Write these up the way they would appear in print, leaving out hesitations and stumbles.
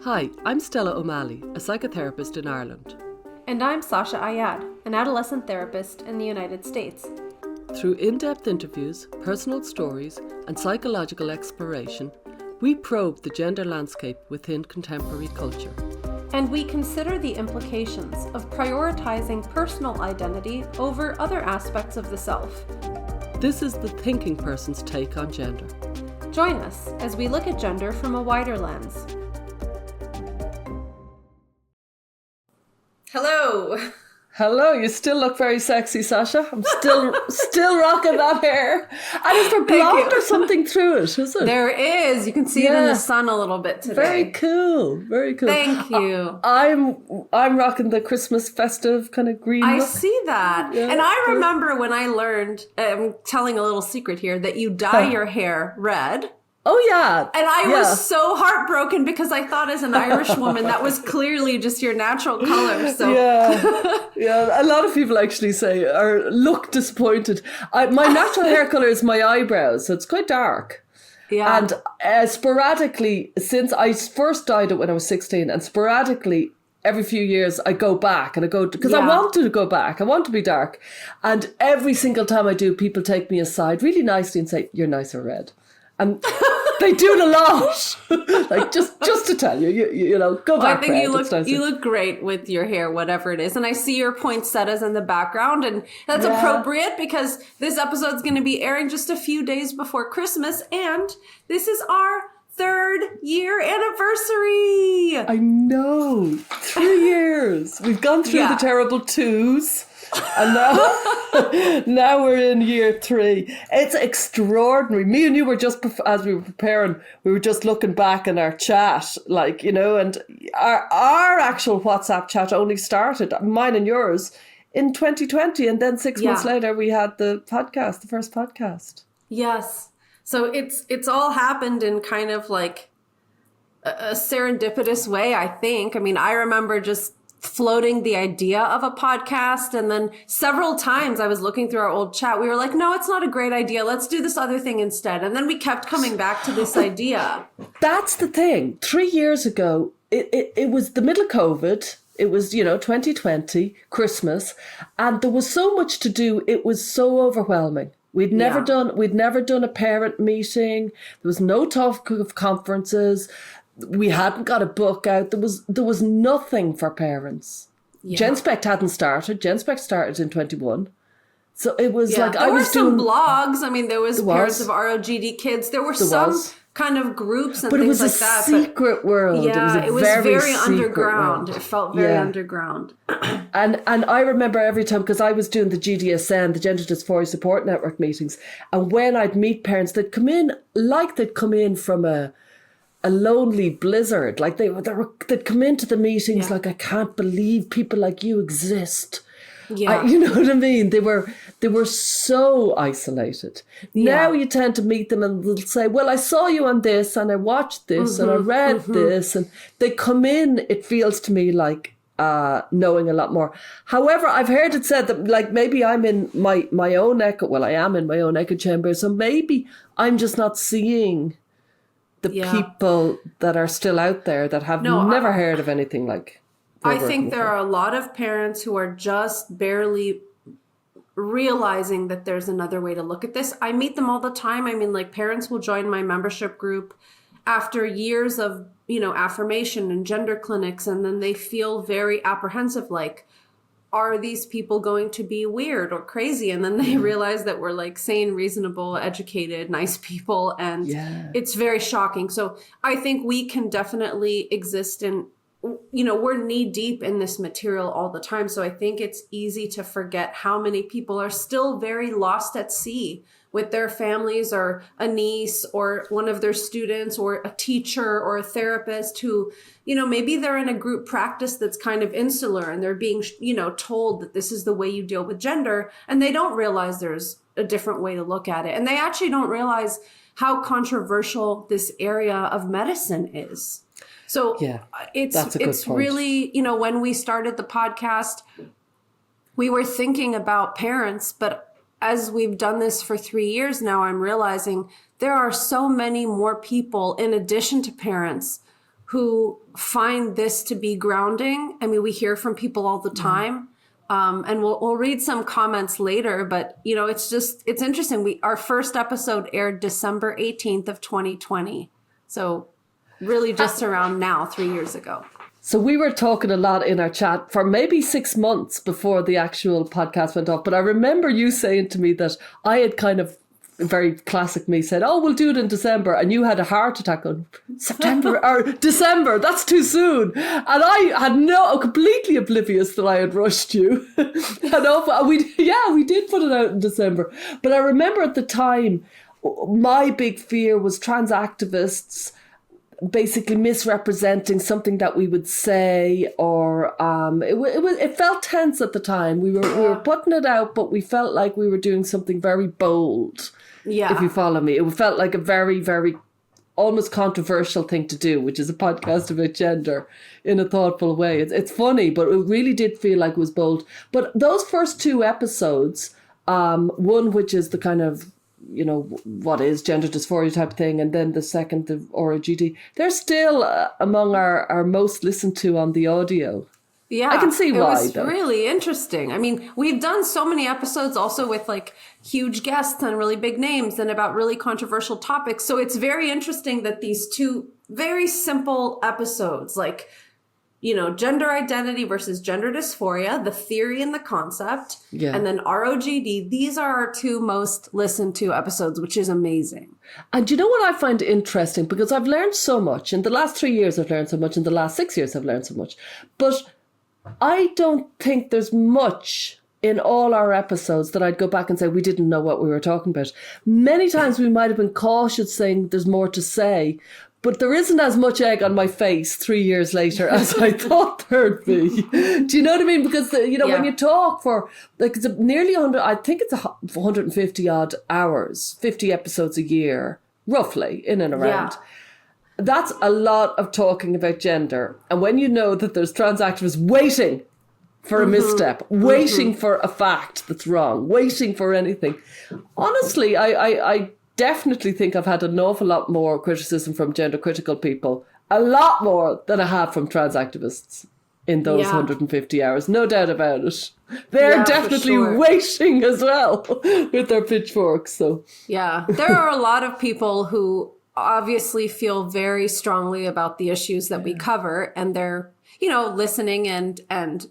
Hi, I'm Stella O'Malley, a psychotherapist in Ireland. And I'm Sasha Ayad, an adolescent therapist in the United States. Through in-depth interviews, personal stories, and psychological exploration, we probe the gender landscape within contemporary culture. And we consider the implications of prioritizing personal identity over other aspects of the self. This is the thinking person's take on gender. Join us as we look at gender from a wider lens. Hello. Hello, you still look very sexy, Sasha. I'm still rocking that hair. And is there blonde or something through it, is it? There is. You can see it in the sun a little bit today. Very cool. Very cool. Thank you. I'm rocking the Christmas festive kind of green I look. see that. Yeah. And I remember when I learned, I'm telling a little secret here, that you dye your hair red. Oh, yeah. And I was so heartbroken because I thought as an Irish woman, that was clearly just your natural color. So Yeah. A lot of people actually say, or look disappointed. My natural hair color is my eyebrows, so it's quite dark. Yeah. And sporadically, since I first dyed it when I was 16, and sporadically, every few years I go back and I go, because I want to go back. I want to be dark. And every single time I do, people take me aside really nicely and say, you're nicer red. And they do it a lot. Like just to tell you, you know, go back. I think you look great with your hair, whatever it is. And I see your poinsettias in the background, and that's appropriate because this episode is going to be airing just a few days before Christmas, and this is our 3rd year anniversary. I know, 3 years. We've gone through the terrible 2s. And now we're in year 3. It's extraordinary. Me and you were just, as we were preparing, we were just looking back in our chat, like, you know, and our actual WhatsApp chat only started, mine and yours, in 2020. And then 6 months later, we had the first podcast. Yes. So it's all happened in kind of like a serendipitous way, I think. I mean, I remember just floating the idea of a podcast, and then several times I was looking through our old chat, we were like, no, it's not a great idea, let's do this other thing instead. And then we kept coming back to this idea. That's the thing. 3 years ago, it was the middle of COVID. It was, 2020, Christmas, and there was so much to do. It was so overwhelming. We'd never done a parent meeting. There was no talk of conferences. We hadn't got a book out. There was nothing for parents. Yeah. GenSpect hadn't started. GenSpect started in 21. So it was like I was doing... There were some blogs. I mean, there was parents of ROGD kids. There were some kind of groups and things like that. But it was a secret world. Yeah, it was very underground. It felt very underground. And I remember every time, because I was doing the GDSN, the Gender Dysphoria Support Network meetings, and when I'd meet parents, they'd come in from a lonely blizzard. Like they'd come into the meetings like, I can't believe people like you exist. Yeah. You know what I mean? They were so isolated. Yeah. Now you tend to meet them and they'll say, well, I saw you on this and I watched this and I read this, and they come in, it feels to me like knowing a lot more. However, I've heard it said that like maybe I'm in my own echo. Well, I am in my own echo chamber. So maybe I'm just not seeing the people that are still out there that have never heard of anything like. I think there are a lot of parents who are just barely realizing that there's another way to look at this. I meet them all the time. I mean, like, parents will join my membership group after years of, affirmation and gender clinics, and then they feel very apprehensive, like, are these people going to be weird or crazy? And then they realize that we're like sane, reasonable, educated, nice people. And it's very shocking. So I think we can definitely exist in, we're knee deep in this material all the time. So I think it's easy to forget how many people are still very lost at sea with their families, or a niece or one of their students or a teacher or a therapist who, maybe they're in a group practice that's kind of insular and they're being, told that this is the way you deal with gender, and they don't realize there's a different way to look at it. And they actually don't realize how controversial this area of medicine is. So it's really, when we started the podcast, we were thinking about parents, but as we've done this for 3 years now, I'm realizing there are so many more people in addition to parents who find this to be grounding. I mean, we hear from people all the time. And we'll read some comments later, but it's interesting. Our first episode aired December 18th of 2020. So really just around now, 3 years ago. So we were talking a lot in our chat for maybe 6 months before the actual podcast went off. But I remember you saying to me that I had kind of, very classic me, said, oh, we'll do it in December. And you had a heart attack on September or December. That's too soon. And I had completely oblivious that I had rushed you. And we did put it out in December. But I remember at the time, my big fear was trans activists basically misrepresenting something that we would say, or it felt tense at the time. We were putting it out, but we felt like we were doing something very bold. Yeah, if you follow me, it felt like a very, very almost controversial thing to do, which is a podcast about gender in a thoughtful way. It's funny, but it really did feel like it was bold. But those first 2 episodes, one which is the kind of, what is gender dysphoria type thing, and then the second, the ROGD, they're still among our most listened to on the audio. Yeah, I can see why. It was really interesting. I mean, we've done so many episodes also with like huge guests and really big names and about really controversial topics. So it's very interesting that these 2 very simple episodes, like, gender identity versus gender dysphoria, the theory and the concept, and then ROGD, these are our 2 most listened to episodes, which is amazing. And you know what I find interesting? Because I've learned so much. In the last 3 years, I've learned so much. In the last 6 years, I've learned so much. But I don't think there's much in all our episodes that I'd go back and say we didn't know what we were talking about. Many times we might have been cautious saying there's more to say, but there isn't as much egg on my face 3 years later as I thought there'd be. Do you know what I mean? Because, when you talk for, like, it's nearly 100, I think it's 150 odd hours, 50 episodes a year, roughly, in and around. Yeah. That's a lot of talking about gender. And when you know that there's trans activists waiting for a misstep, waiting for a fact that's wrong, waiting for anything. Honestly, I definitely think I've had an awful lot more criticism from gender critical people, a lot more than I have from trans activists in those 150 hours. No doubt about it. They're definitely waiting as well with their pitchforks. So yeah, there are a lot of people who obviously feel very strongly about the issues that we cover, and they're, listening and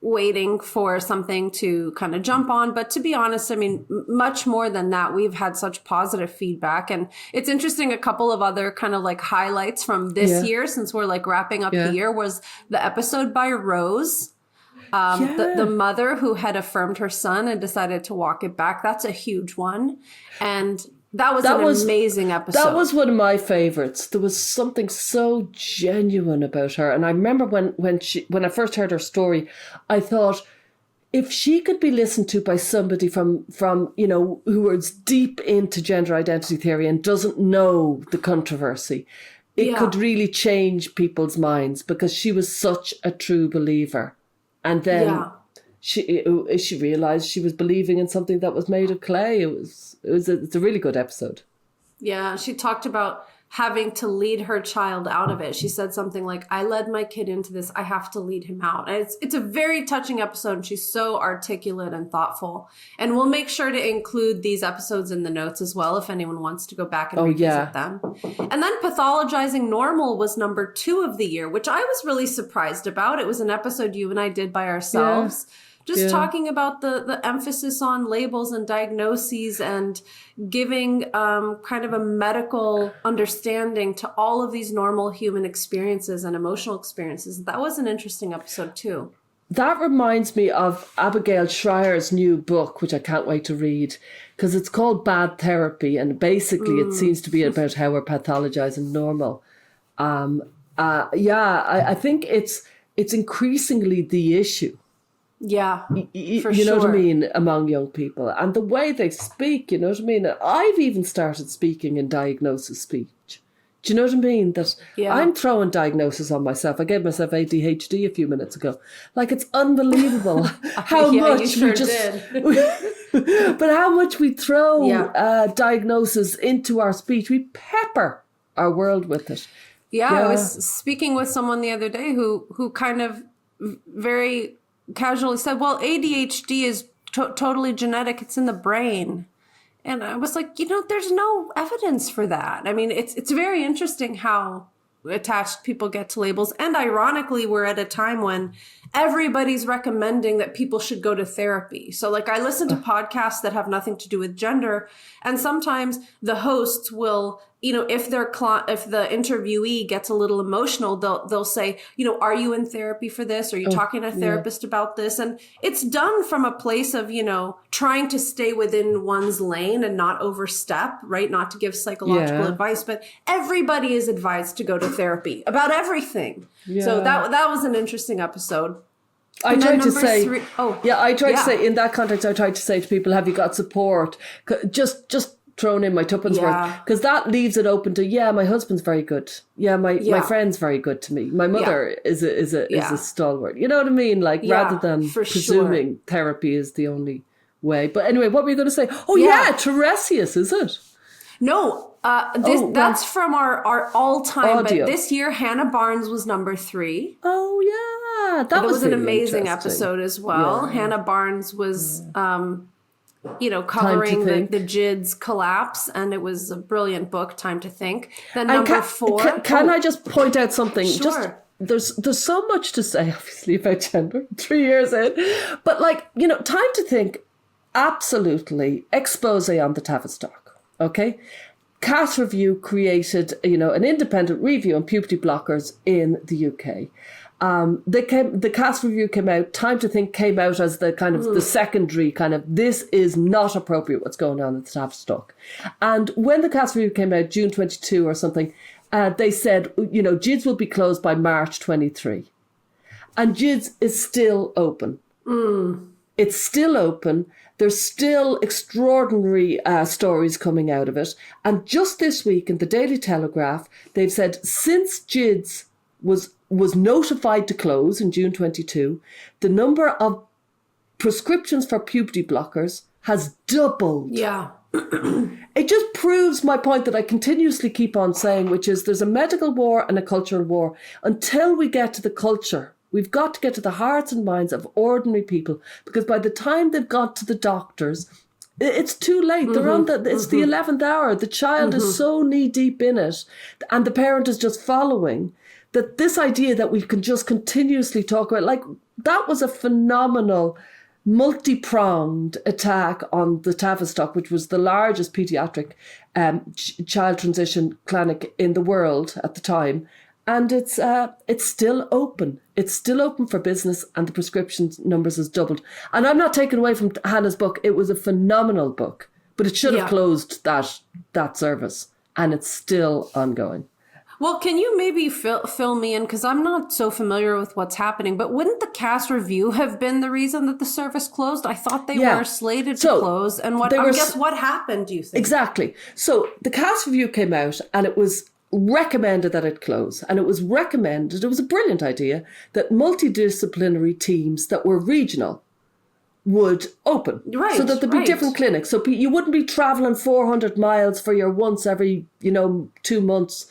waiting for something to kind of jump on. But to be honest, I mean, much more than that, we've had such positive feedback. And it's interesting, a couple of other kind of like highlights from this year, since we're like wrapping up the year, was the episode by Rose, the mother who had affirmed her son and decided to walk it back. That's a huge one. And that was an amazing episode. That was one of my favorites. There was something so genuine about her. And I remember when I first heard her story, I thought, if she could be listened to by somebody from who is deep into gender identity theory and doesn't know the controversy, it could really change people's minds, because she was such a true believer. And then she realized she was believing in something that was made of clay. It's a really good episode. Yeah, she talked about having to lead her child out of it. She said something like, I led my kid into this, I have to lead him out. And it's a very touching episode, and she's so articulate and thoughtful. And we'll make sure to include these episodes in the notes as well, if anyone wants to go back and revisit them. And then Pathologizing Normal was number 2 of the year, which I was really surprised about. It was an episode you and I did by ourselves. Yeah. Just talking about the emphasis on labels and diagnoses and giving kind of a medical understanding to all of these normal human experiences and emotional experiences. That was an interesting episode too. That reminds me of Abigail Schreier's new book, which I can't wait to read, because it's called Bad Therapy. And basically it seems to be about how we're pathologizing normal. I think it's increasingly the issue. Yeah, you know what I mean, among young people, and the way they speak, you know what I mean. I've even started speaking in diagnosis speech. Do you know what I mean? That I'm throwing diagnosis on myself. I gave myself ADHD a few minutes ago. Like, it's unbelievable how much we but how much we throw diagnosis into our speech. We pepper our world with it. Yeah, I was speaking with someone the other day who kind of very casually said, well, ADHD is totally genetic. It's in the brain. And I was like, there's no evidence for that. I mean, it's very interesting how attached people get to labels. And ironically, we're at a time when everybody's recommending that people should go to therapy. So like I listen to podcasts that have nothing to do with gender. And sometimes the hosts will, if the interviewee gets a little emotional, they'll say, are you in therapy for this? Are you talking to a therapist about this? And it's done from a place of, trying to stay within one's lane and not overstep, right? Not to give psychological advice, but everybody is advised to go to therapy about everything. Yeah. So that was an interesting episode. I tried to say, to say in that context, I tried to say to people, have you got support? Just thrown in my tuppence worth, because that leaves it open to, my husband's very good. My friend's very good to me. My mother is a stalwart. You know what I mean? Like rather than presuming therapy is the only way. But anyway, what were you going to say? Tiresias, is it? No, that's from our all-time. Audio. But this year, Hannah Barnes was number 3. Oh yeah, that was an amazing episode as well. Yeah. Hannah Barnes was, covering the GIDS collapse, and it was a brilliant book. Time to Think. Then number 4. Can I just point out something? Sure. There's so much to say, obviously, about gender. 3 years in, but Time to Think. Absolutely expose on the Tavistock. Okay. CAS Review created, an independent review on puberty blockers in the UK. The CAS Review came out, Time to Think came out as the kind of the secondary kind of, this is not appropriate what's going on at the Tavistock. And when the CAS Review came out, June 22 or something, they said, GIDS will be closed by March 23. And GIDS is still open. It's still open. There's still extraordinary stories coming out of it. And just this week in the Daily Telegraph, they've said since GIDS was notified to close in June 22, the number of prescriptions for puberty blockers has doubled. Yeah. It just proves my point that I continuously keep on saying, which is there's a medical war and a cultural war. Until we get to the culture, we've got to get to the hearts and minds of ordinary people, because by the time they've got to the doctors, it's too late. They're on it's the 11th hour. The child is so knee deep in it, and the parent is just following, that this idea that we can just continuously talk about, that was a phenomenal multi-pronged attack on the Tavistock, which was the largest paediatric child transition clinic in the world at the time. And it's still open. It's still open for business, and the prescription numbers has doubled. And I'm not taking away from Hannah's book. It was a phenomenal book, but it should have closed that service, and it's still ongoing. Well, can you maybe fill me in? Because I'm not so familiar with what's happening, but wouldn't the CAS Review have been the reason that the service closed? I thought they were slated to close. And what happened, do you think? Exactly. So the CAS Review came out, and it was recommended that it close. And it was a brilliant idea, that multidisciplinary teams that were regional would open. Right, so that there'd be different clinics. So you wouldn't be travelling 400 miles for your once every, 2 months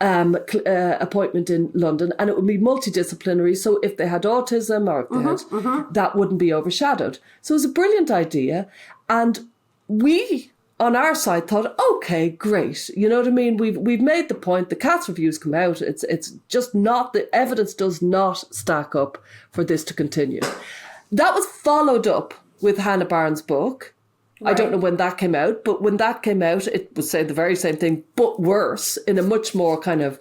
appointment in London, and it would be multidisciplinary. So if they had autism or if they had, that wouldn't be overshadowed. So it was a brilliant idea. And we, on our side, thought, okay, great. You know what I mean? We've made the point. The CAS Review's come out. It's just not, the evidence does not stack up for this to continue. That was followed up with Hannah Barnes' book. Right. I don't know when that came out, but when that came out, it was saying the very same thing, but worse, in a much more kind of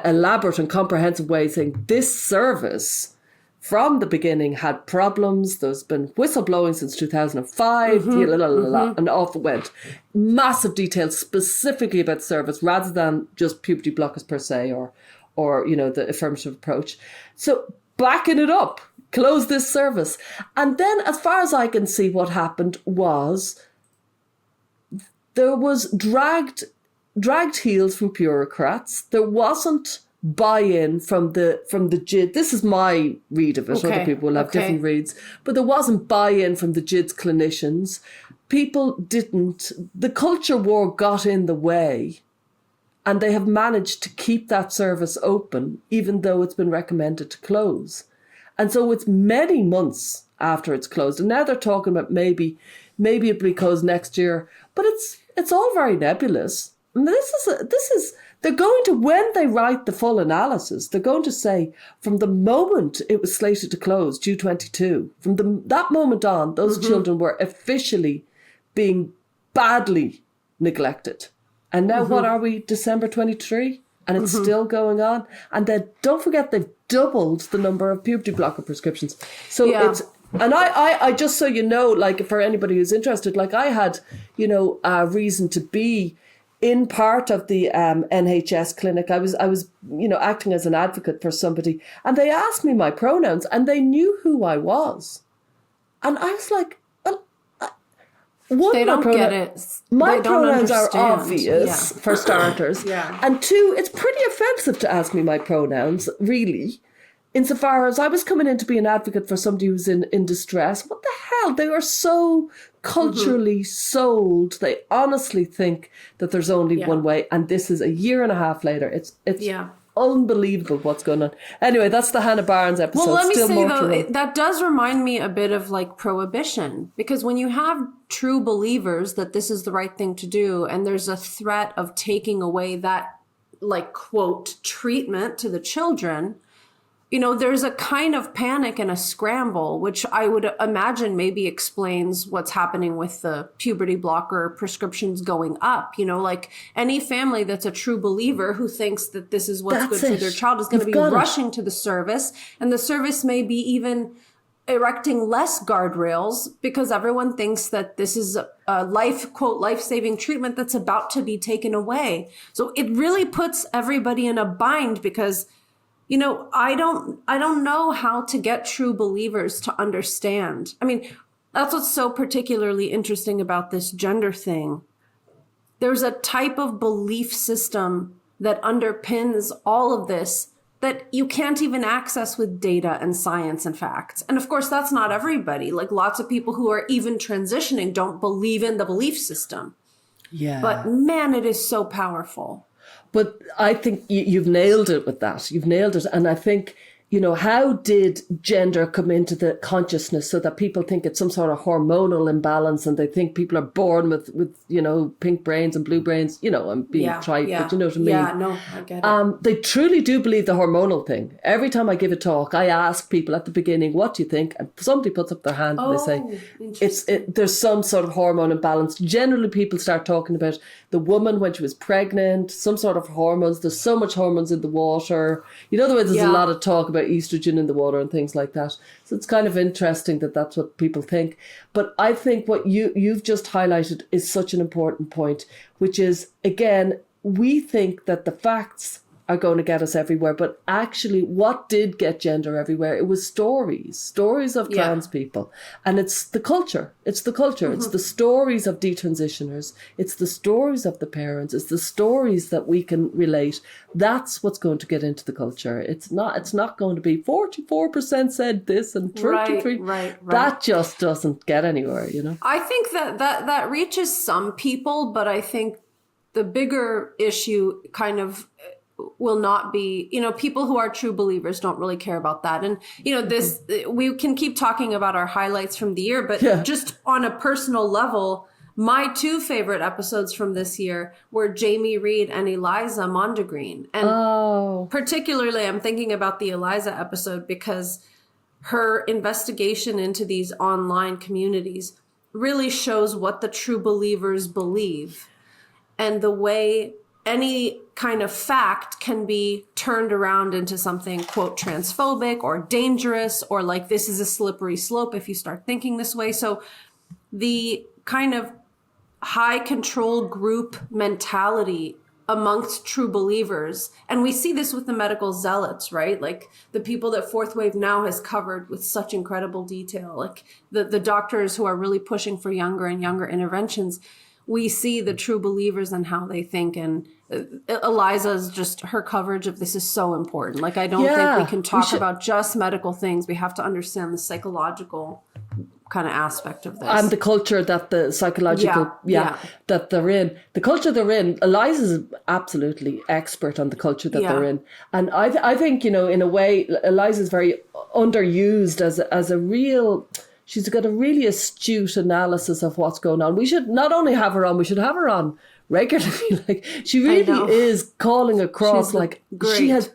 elaborate and comprehensive way, saying this service from the beginning had problems. There's been whistleblowing since 2005, and off it went. Massive details specifically about service, rather than just puberty blockers per se, or the affirmative approach. So backing it up, close this service. And then, as far as I can see, what happened was there was dragged heels from bureaucrats. There wasn't buy-in from the GIDS. This is my read of it. Okay. Other people will have different reads. But there wasn't buy-in from the GIDS clinicians. The culture war got in the way. And they have managed to keep that service open, even though it's been recommended to close. And so it's many months after it's closed. And now they're talking about maybe it'll be closed next year. But it's all very nebulous. And this is they're going to, when they write the full analysis, they're going to say from the moment it was slated to close, due 22, from that moment on, those children were officially being badly neglected. And now what are we, December 23? And it's still going on. And then don't forget they've doubled the number of puberty blocker prescriptions. So it's, and I just so you know, like for anybody who's interested, like I had, a reason to be in part of the NHS clinic. I was acting as an advocate for somebody, and they asked me my pronouns and they knew who I was. And I was like, one, they don't get it. My pronouns are obvious, for starters. And two, it's pretty offensive to ask me my pronouns, really. Insofar as I was coming in to be an advocate for somebody who's in distress. What the hell? They are so culturally sold. They honestly think that there's only one way. And this is a year and a half later. It's unbelievable what's going on. Anyway, that's the Hannah Barnes episode. Well, let me say though, that does remind me a bit of like prohibition, because when you have true believers that this is the right thing to do, and there's a threat of taking away that, like, quote, treatment to the children, there's a kind of panic and a scramble, which I would imagine maybe explains what's happening with the puberty blocker prescriptions going up. Like any family that's a true believer who thinks that this is what's good for their child is going to be rushing to the service. And the service may be even erecting less guardrails because everyone thinks that this is a life-saving treatment that's about to be taken away. So it really puts everybody in a bind because I don't know how to get true believers to understand. I mean, that's what's so particularly interesting about this gender thing. There's a type of belief system that underpins all of this that you can't even access with data and science and facts. And of course, that's not everybody. Like lots of people who are even transitioning don't believe in the belief system. Yeah. But man, it is so powerful. But I think you've nailed it with that. You've nailed it. And I think, how did gender come into the consciousness so that people think it's some sort of hormonal imbalance and they think people are born with pink brains and blue brains? I'm being trite, but you know what I mean? Yeah, no, I get it. They truly do believe the hormonal thing. Every time I give a talk, I ask people at the beginning, what do you think? And somebody puts up their hand and they say, there's some sort of hormone imbalance. Generally, people start talking about the woman when she was pregnant, some sort of hormones. There's so much hormones in the water. The way there's a lot of talk about estrogen in the water and things like that. So it's kind of interesting that that's what people think. But I think what you've just highlighted is such an important point, which is, again, we think that the facts are going to get us everywhere. But actually, what did get gender everywhere? It was stories of trans people. And it's the culture. It's the culture. It's the stories of detransitioners. It's the stories of the parents. It's the stories that we can relate. That's what's going to get into the culture. It's not going to be 44% said this and 33. Right. That just doesn't get anywhere, I think that reaches some people, but I think the bigger issue kind of will not be, people who are true believers don't really care about that. And, this, we can keep talking about our highlights from the year, but just on a personal level, my two favorite episodes from this year were Jamie Reed and Eliza Mondegreen. And particularly I'm thinking about the Eliza episode because her investigation into these online communities really shows what the true believers believe and the way any kind of fact can be turned around into something, quote, transphobic or dangerous, or like this is a slippery slope if you start thinking this way. So the kind of high control group mentality amongst true believers, and we see this with the medical zealots, right? Like the people that Fourth Wave Now has covered with such incredible detail, like the doctors who are really pushing for younger and younger interventions. We see the true believers and how they think. And Eliza's just, her coverage of this is so important. Like, I don't think we can talk about just medical things. We have to understand the psychological kind of aspect of this. And the culture that the psychological, that they're in. The culture they're in, Eliza's absolutely expert on the culture that they're in. And I think, you know, in a way, Eliza's very underused as a real, she's got a really astute analysis of what's going on. We should not only have her on, we should have her on regularly. Like, she really is calling across, she has,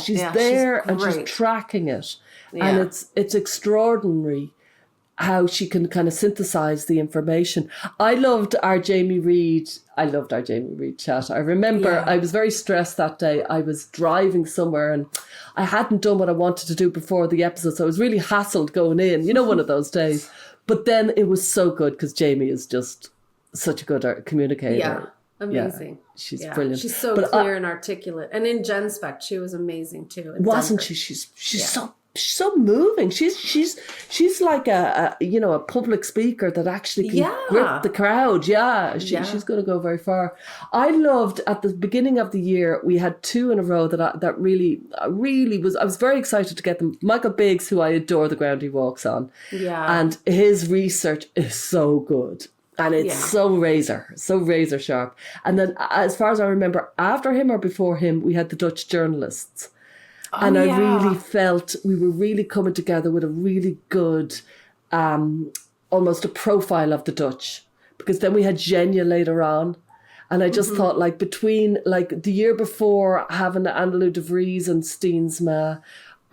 she's there and she's tracking it. Yeah. And it's extraordinary how she can kind of synthesize the information. I loved our Jamie Reid chat. I remember I was very stressed that day. I was driving somewhere and I hadn't done what I wanted to do before the episode. So I was really hassled going in, you know, one of those days. But then it was so good because Jamie is just such a good communicator. Yeah, amazing. Yeah, she's brilliant. She's so clear and articulate. And in Gen Spec, she was amazing too. Wasn't she? She's so moving. She's like a public speaker that actually can grip the crowd. She's going to go very far. I loved at the beginning of the year we had 2 in a row that really was. I was very excited to get them. Michael Biggs, who I adore, the ground he walks on, and his research is so good. And it's so razor sharp. And then, as far as I remember, after him or before him, we had the Dutch journalists. I really felt we were really coming together with a really good, almost a profile of the Dutch. Because then we had Genya later on. And I just thought, like, between, like, the year before having Annalou de Vries and Steensma,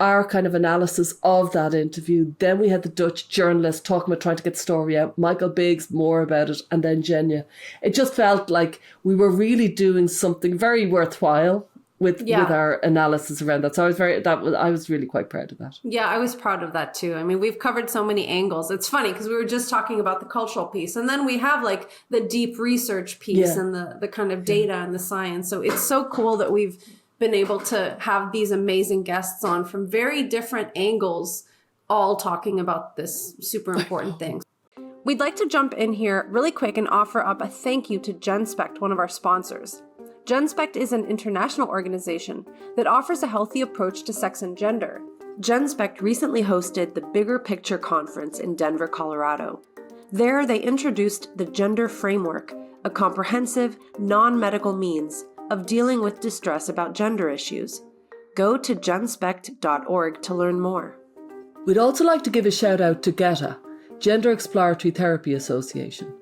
our kind of analysis of that interview. Then we had the Dutch journalist talking about trying to get the story out. Michael Biggs more about it. And then Genya. It just felt like we were really doing something very worthwhile with our analysis around that. So I was really quite proud of that. Yeah, I was proud of that too. I mean, we've covered so many angles. It's funny because we were just talking about the cultural piece, and then we have like the deep research piece and the kind of data and the science. So it's so cool that we've been able to have these amazing guests on from very different angles, all talking about this super important thing. We'd like to jump in here really quick and offer up a thank you to GenSpect, one of our sponsors. GenSpect is an international organization that offers a healthy approach to sex and gender. GenSpect recently hosted the Bigger Picture Conference in Denver, Colorado. There, they introduced the Gender Framework, a comprehensive, non-medical means of dealing with distress about gender issues. Go to genspect.org to learn more. We'd also like to give a shout out to GETA, Gender Exploratory Therapy Association.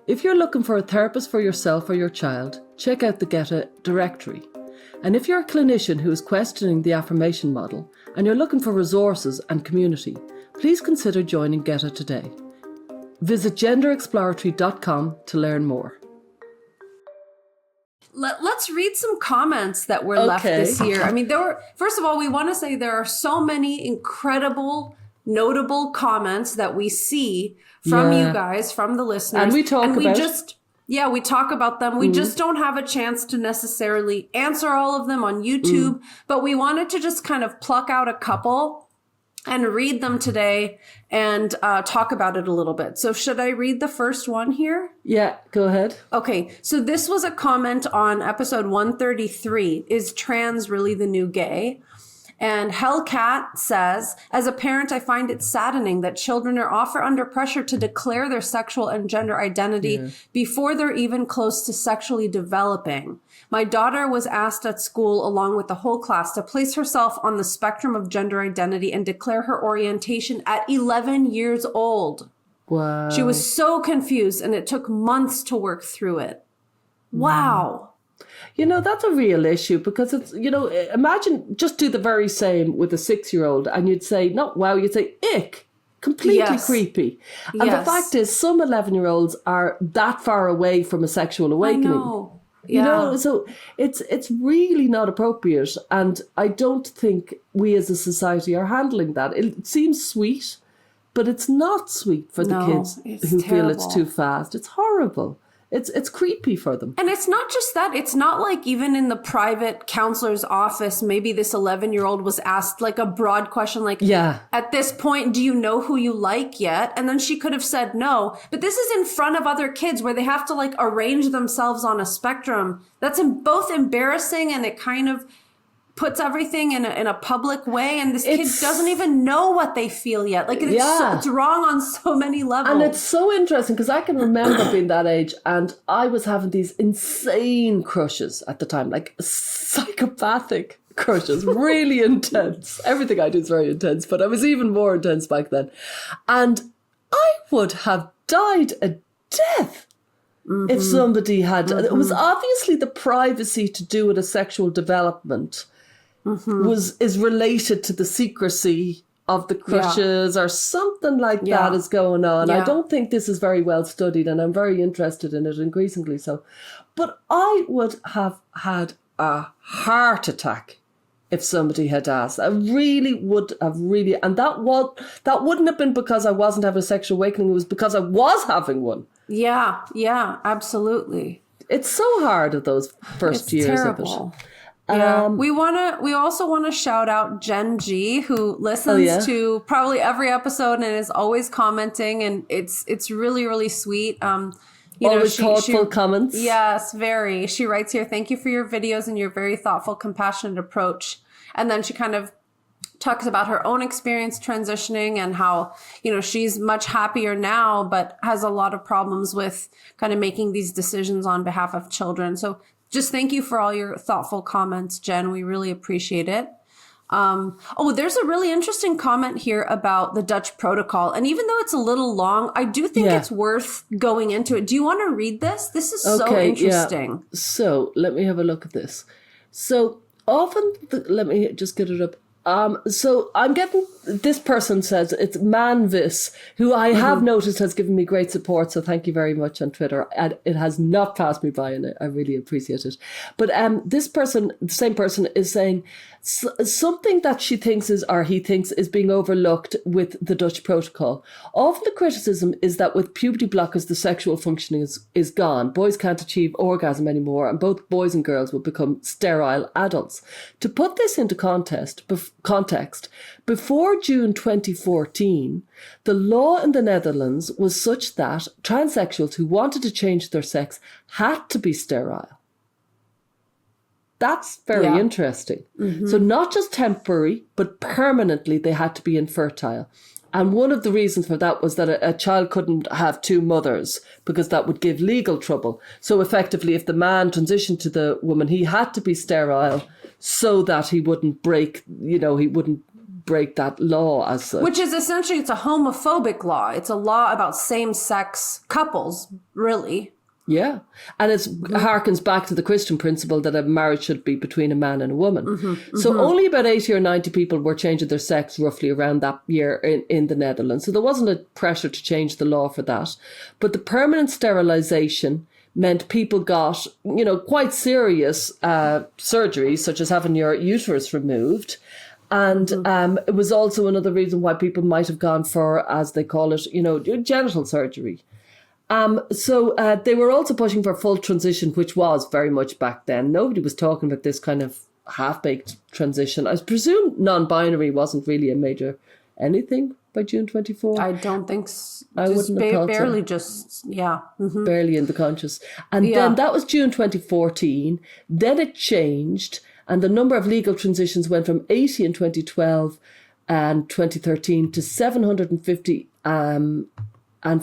If you're looking for a therapist for yourself or your child, check out the GETA directory. And if you're a clinician who is questioning the affirmation model and you're looking for resources and community, please consider joining GETA today. Visit genderexploratory.com to learn more. Let's read some comments that were left this year. I mean, first of all, we want to say there are so many incredible, notable comments that we see from you guys, from the listeners. And we talk about them. We just don't have a chance to necessarily answer all of them on YouTube, but we wanted to just kind of pluck out a couple and read them today and talk about it a little bit. So should I read the first one here? Yeah, go ahead. Okay, so this was a comment on episode 133, Is Trans Really the New Gay? And Hellcat says, as a parent, I find it saddening that children are often under pressure to declare their sexual and gender identity before they're even close to sexually developing. My daughter was asked at school, along with the whole class, to place herself on the spectrum of gender identity and declare her orientation at 11 years old. Wow. She was so confused, and it took months to work through it. Wow. You know, that's a real issue because it's, you know, imagine just do the very same with a 6-year-old and you'd say, not wow, you'd say, ick, completely creepy. And the fact is some 11-year-olds are that far away from a sexual awakening. I know. You know, so it's really not appropriate. And I don't think we as a society are handling that. It seems sweet, but it's not sweet for the kids who feel it's too fast. It's horrible. It's creepy for them. And it's not just that. It's not like even in the private counselor's office, maybe this 11-year-old was asked like a broad question like, at this point, do you know who you like yet? And then she could have said no. But this is in front of other kids where they have to like arrange themselves on a spectrum. That's both embarrassing and it kind of puts everything in a public way, and this kid doesn't even know what they feel yet. Like it's wrong on so many levels. And it's so interesting because I can remember being that age and I was having these insane crushes at the time, like psychopathic crushes, really intense. Everything I do is very intense, but I was even more intense back then. And I would have died a death if somebody had. It was obviously the privacy to do with a sexual development is related to the secrecy of the crushes or something like that is going on. I don't think this is very well studied, and I'm very interested in it, increasingly so. But I would have had a heart attack if somebody had asked. I really would have and that wouldn't have been because I wasn't having a sexual awakening. It was because I was having one. Yeah, absolutely. It's so hard at those first years terrible. of it. Yeah. We also want to shout out Jen G, who listens to probably every episode and is always commenting, and it's really, really sweet. Always thoughtful comments. Yes, very. She writes here, "Thank you for your videos and your very thoughtful, compassionate approach." And then she kind of talks about her own experience transitioning and how, she's much happier now, but has a lot of problems with kind of making these decisions on behalf of children. So just thank you for all your thoughtful comments, Jen. We really appreciate it. There's a really interesting comment here about the Dutch protocol. And even though it's a little long, I do think it's worth going into it. Do you want to read this? This is so interesting. Yeah. So let me have a look at this. So often, let me just get it up. So I'm getting, this person says it's Manvis, who I have noticed has given me great support. So thank you very much on Twitter. And it has not passed me by, and I really appreciate it. But this person, the same person, is saying something that she thinks is, or he thinks is being overlooked with the Dutch protocol. Often the criticism is that with puberty blockers, the sexual functioning is gone. Boys can't achieve orgasm anymore, and both boys and girls will become sterile adults. To put this into context, before June 2014, the law in the Netherlands was such that transsexuals who wanted to change their sex had to be sterile. That's very interesting. So not just temporary, but permanently they had to be infertile. And one of the reasons for that was that a child couldn't have two mothers because that would give legal trouble. So effectively, if the man transitioned to the woman, he had to be sterile so that he wouldn't break, that law as such. Which is essentially, it's a homophobic law. It's a law about same-sex couples, really. Yeah. And it harkens back to the Christian principle that a marriage should be between a man and a woman. So only about 80 or 90 people were changing their sex roughly around that year in the Netherlands. So there wasn't a pressure to change the law for that. But the permanent sterilization meant people got, quite serious surgeries, such as having your uterus removed. And it was also another reason why people might have gone for, as they call it, genital surgery. So they were also pushing for full transition, which was very much back then. Nobody was talking about this kind of half-baked transition. I presume non-binary wasn't really a major anything by June 24. I don't think so. I wouldn't have thought barely so. Just, Barely in the conscious. And then that was June 2014. Then it changed, and the number of legal transitions went from 80 in 2012 and 2013 to 750 and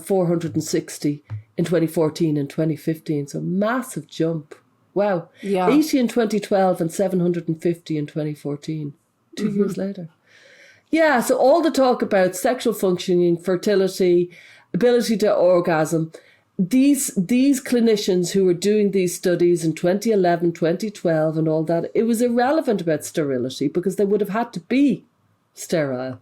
460 in 2014 and 2015. So massive jump. Wow. Yeah. 80 in 2012 and 750 in 2014. 2 years later. Yeah, so all the talk about sexual functioning, fertility, ability to orgasm, these clinicians who were doing these studies in 2011, 2012 and all that, it was irrelevant about sterility because they would have had to be sterile.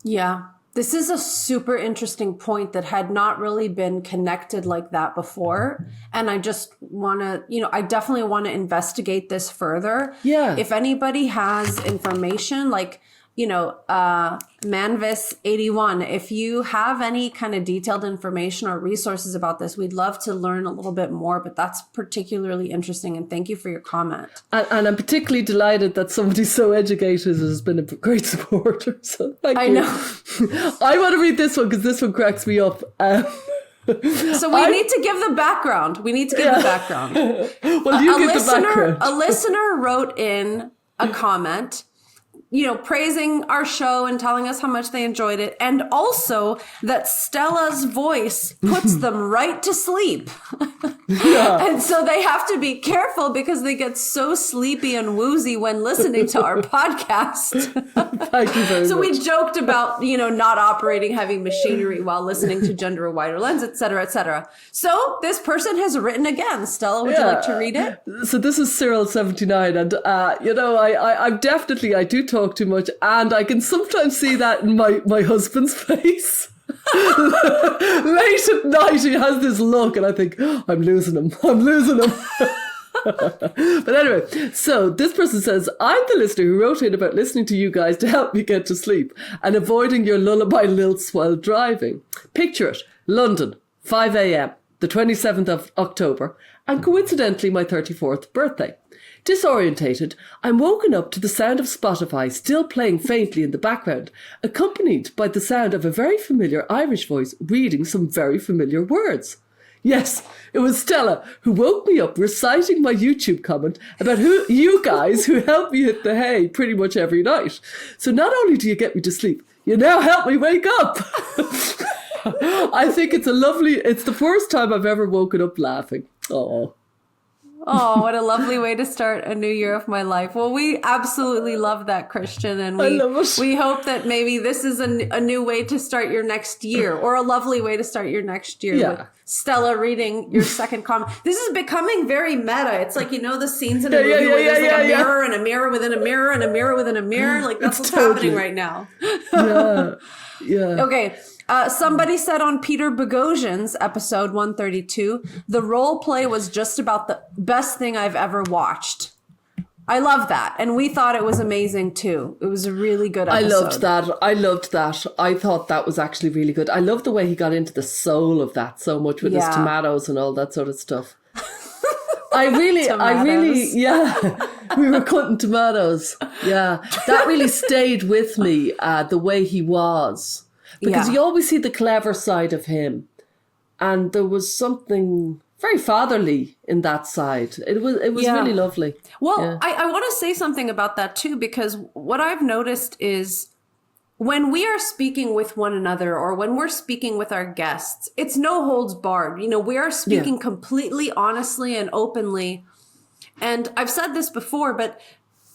Yeah. This is a super interesting point that had not really been connected like that before. And I just want to, I definitely want to investigate this further. Yeah. If anybody has information, like, Manvis81, if you have any kind of detailed information or resources about this, we'd love to learn a little bit more, but that's particularly interesting. And thank you for your comment. And I'm particularly delighted that somebody so educated has been a great supporter. So thank you. I know. I want to read this one because this one cracks me up. So we need to give the background. We need to give the background. Well, you give the background. A listener wrote in a comment, praising our show and telling us how much they enjoyed it. And also that Stella's voice puts them right to sleep. Yeah. And so they have to be careful because they get so sleepy and woozy when listening to our podcast. Thank you very much. So we joked about, not operating heavy machinery while listening to Gender a Wider Lens, et cetera, et cetera. So this person has written again. Stella, would you like to read it? So this is Cyril79. And, I do talk too much, and I can sometimes see that in my husband's face. Late at night he has this look and I think, I'm losing him. But anyway, so this person says, I'm the listener who wrote in about listening to you guys to help me get to sleep and avoiding your lullaby lilts while driving. Picture it, London, 5 a.m, the 27th of October, and coincidentally my 34th birthday. Disorientated, I'm woken up to the sound of Spotify still playing faintly in the background, accompanied by the sound of a very familiar Irish voice reading some very familiar words. Yes, it was Stella who woke me up reciting my YouTube comment about you guys who help me hit the hay pretty much every night. So not only do you get me to sleep, you now help me wake up. I think it's the first time I've ever woken up laughing. Oh, what a lovely way to start a new year of my life. Well, we absolutely love that, Christian. And we hope that maybe this is a new way to start your next year, or a lovely way to start your next year with Stella reading your second comment. This is becoming very meta. It's like, the scenes in a movie where there's like a mirror and a mirror within a mirror and a mirror within a mirror. Like that's what's happening right now. Yeah. Okay. Somebody said on Peter Boghossian's episode 132, the role play was just about the best thing I've ever watched. I love that. And we thought it was amazing too. It was a really good episode. I loved that. I thought that was actually really good. I love the way he got into the soul of that so much with his tomatoes and all that sort of stuff. I really, we were cutting tomatoes. Yeah. That really stayed with me, the way he was. Because you always see the clever side of him. And there was something very fatherly in that side. It was really lovely. Well, I want to say something about that too, because what I've noticed is when we are speaking with one another or when we're speaking with our guests, it's no holds barred. We are speaking completely honestly and openly. And I've said this before, but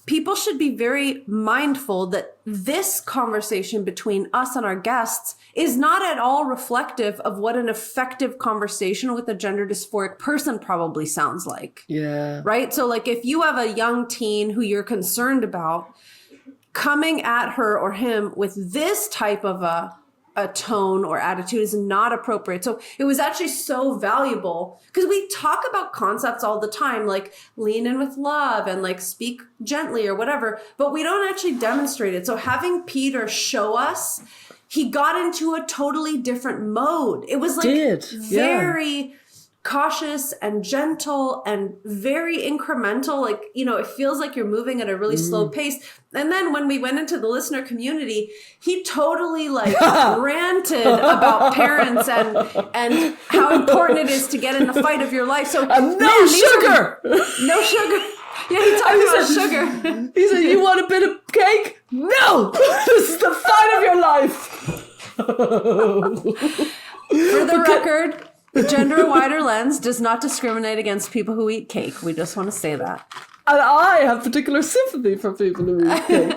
people should be very mindful that this conversation between us and our guests is not at all reflective of what an effective conversation with a gender dysphoric person probably sounds like. Yeah. Right? So like if you have a young teen who you're concerned about, coming at her or him with this type of a tone or attitude is not appropriate. So it was actually so valuable because we talk about concepts all the time, like lean in with love and like speak gently or whatever, but we don't actually demonstrate it. So having Peter show us, he got into a totally different mode. It was like very cautious and gentle and very incremental. Like, it feels like you're moving at a really slow pace. And then when we went into the listener community, he totally ranted about parents and how important it is to get in the fight of your life. So no sugar. No sugar. Yeah, he talked about sugar. He said, you want a bit of cake? No! This is the fight of your life. For the record, Gender a Wider Lens does not discriminate against people who eat cake. We just want to say that. And I have particular sympathy for people who eat cake.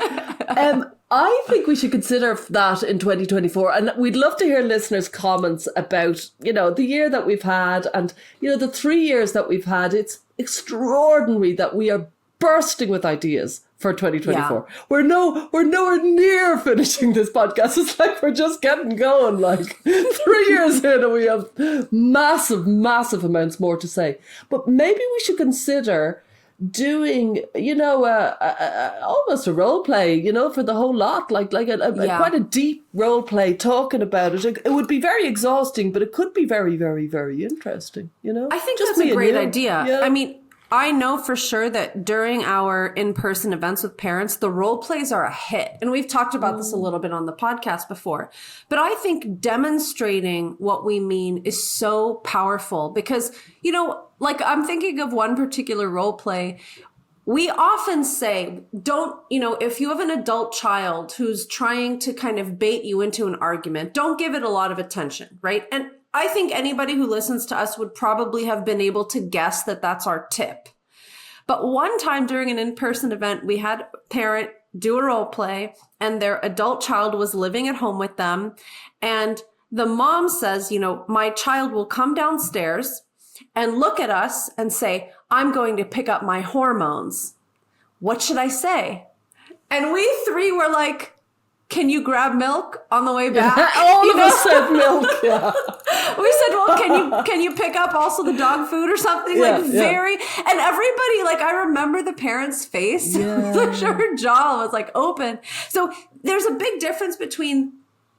I think we should consider that in 2024. And we'd love to hear listeners' comments about, the year that we've had and, the 3 years that we've had. It's extraordinary that we are bursting with ideas for 2024. Yeah. We're nowhere near finishing this podcast. It's like we're just getting going. Like 3 years in and we have massive amounts more to say. But maybe we should consider doing, almost a role play, for the whole lot, like quite a deep role play, talking about it. It would be very exhausting, but it could be very, very, very interesting. I think that's a great idea. Yeah. I mean, I know for sure that during our in-person events with parents, the role plays are a hit. And we've talked about this a little bit on the podcast before. But I think demonstrating what we mean is so powerful because, like I'm thinking of one particular role play we often say, don't, if you have an adult child who's trying to kind of bait you into an argument, don't give it a lot of attention, right? And I think anybody who listens to us would probably have been able to guess that that's our tip. But one time during an in-person event, we had a parent do a role play and their adult child was living at home with them. And the mom says, my child will come downstairs and look at us and say, I'm going to pick up my hormones. What should I say? And we three were like, can you grab milk on the way back? All of us said milk. Yeah. We said, well, can you pick up also the dog food or something? And everybody, I remember the parent's face. Yeah. Her jaw was open. So there's a big difference between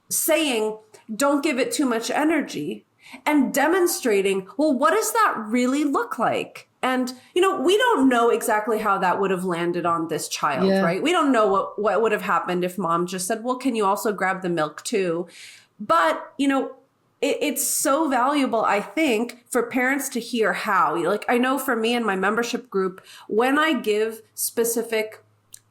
saying, don't give it too much energy, and demonstrating, well, what does that really look like? And, we don't know exactly how that would have landed on this child, right? We don't know what would have happened if mom just said, well, can you also grab the milk too? But, it's so valuable, I think, for parents to hear how. I know for me and my membership group, when I give specific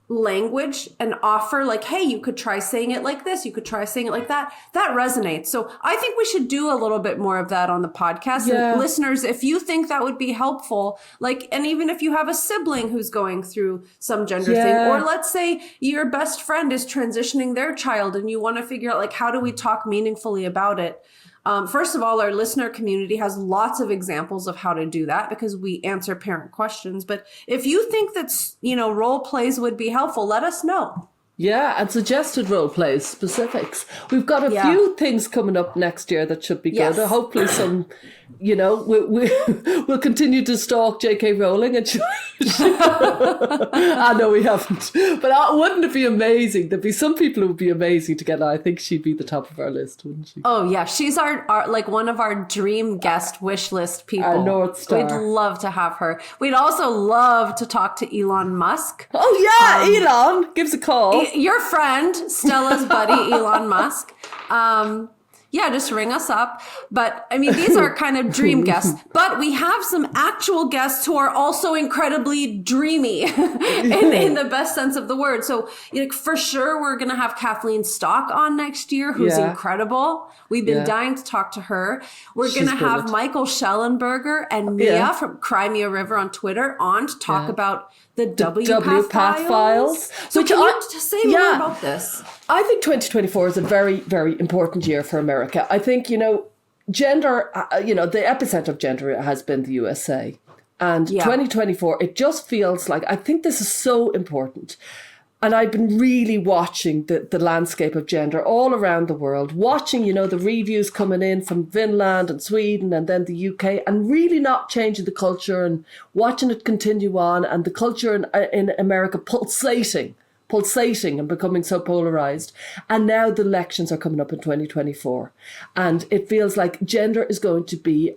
language and offer hey, you could try saying it like this, you could try saying it like that, that resonates. So I think we should do a little bit more of that on the podcast. Yeah. And listeners, if you think that would be helpful, and even if you have a sibling who's going through some gender thing, or let's say your best friend is transitioning their child and you want to figure out how do we talk meaningfully about it? First of all, our listener community has lots of examples of how to do that because we answer parent questions. But if you think that, role plays would be helpful, let us know. Yeah, and suggested role plays, specifics. We've got a few things coming up next year that should be good. Yes. Hopefully some, we'll continue to stalk J.K. Rowling. And I know we haven't. But wouldn't it be amazing? There'd be some people who would be amazing to get. I think she'd be the top of our list, wouldn't she? Oh, yeah. She's our one of our dream guest wish list people. Our North Star. We'd love to have her. We'd also love to talk to Elon Musk. Oh, yeah. Elon. Give us a call. Your friend, Stella's buddy, Elon Musk. Just ring us up. But I mean, these are kind of dream guests. But we have some actual guests who are also incredibly dreamy in the best sense of the word. So for sure, we're going to have Kathleen Stock on next year, who's incredible. We've been dying to talk to her. We're going to have Michael Shellenberger and Mia from Cry Me a River on Twitter on to talk about the WPATH files. So can you say more about this? I think 2024 is a very, very important year for America. I think, gender, the epicenter of gender has been the USA. And 2024, it just feels like, I think this is so important. And I've been really watching the landscape of gender all around the world, watching, the reviews coming in from Finland and Sweden and then the UK, and really not changing the culture and watching it continue on, and the culture in America pulsating and becoming so polarized. And now the elections are coming up in 2024. And it feels like gender is going to be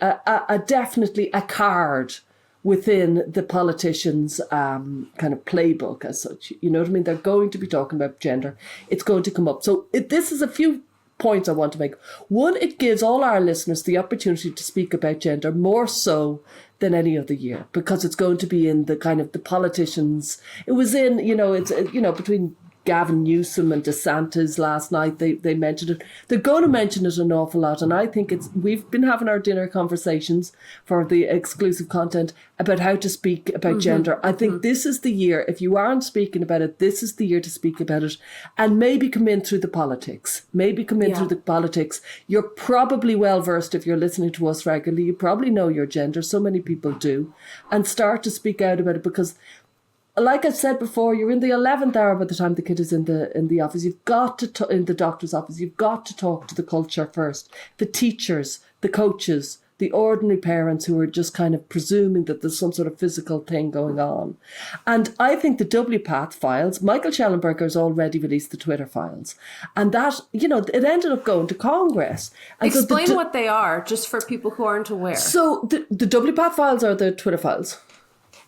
definitely a card within the politicians' kind of playbook as such. You know what I mean? They're going to be talking about gender. It's going to come up. So this is a few points I want to make. One, it gives all our listeners the opportunity to speak about gender more so than any other year, because it's going to be in the kind of the politicians. It was in, between Gavin Newsom and DeSantis last night, they mentioned it. They're going to mention it an awful lot. And I think we've been having our dinner conversations for the exclusive content about how to speak about gender. I think this is the year, if you aren't speaking about it, this is the year to speak about it, and maybe come in through the politics. You're probably well versed if you're listening to us regularly. You probably know your gender. So many people do. And start to speak out about it, because like I said before, you're in the 11th hour by the time the kid is in the office. You've got to, in the doctor's office, you've got to talk to the culture first. The teachers, the coaches, the ordinary parents who are just kind of presuming that there's some sort of physical thing going on. And I think the WPATH files, Michael Shellenberger has already released the Twitter files. And that, it ended up going to Congress. And explain what they are, just for people who aren't aware. So the WPATH files are the Twitter files?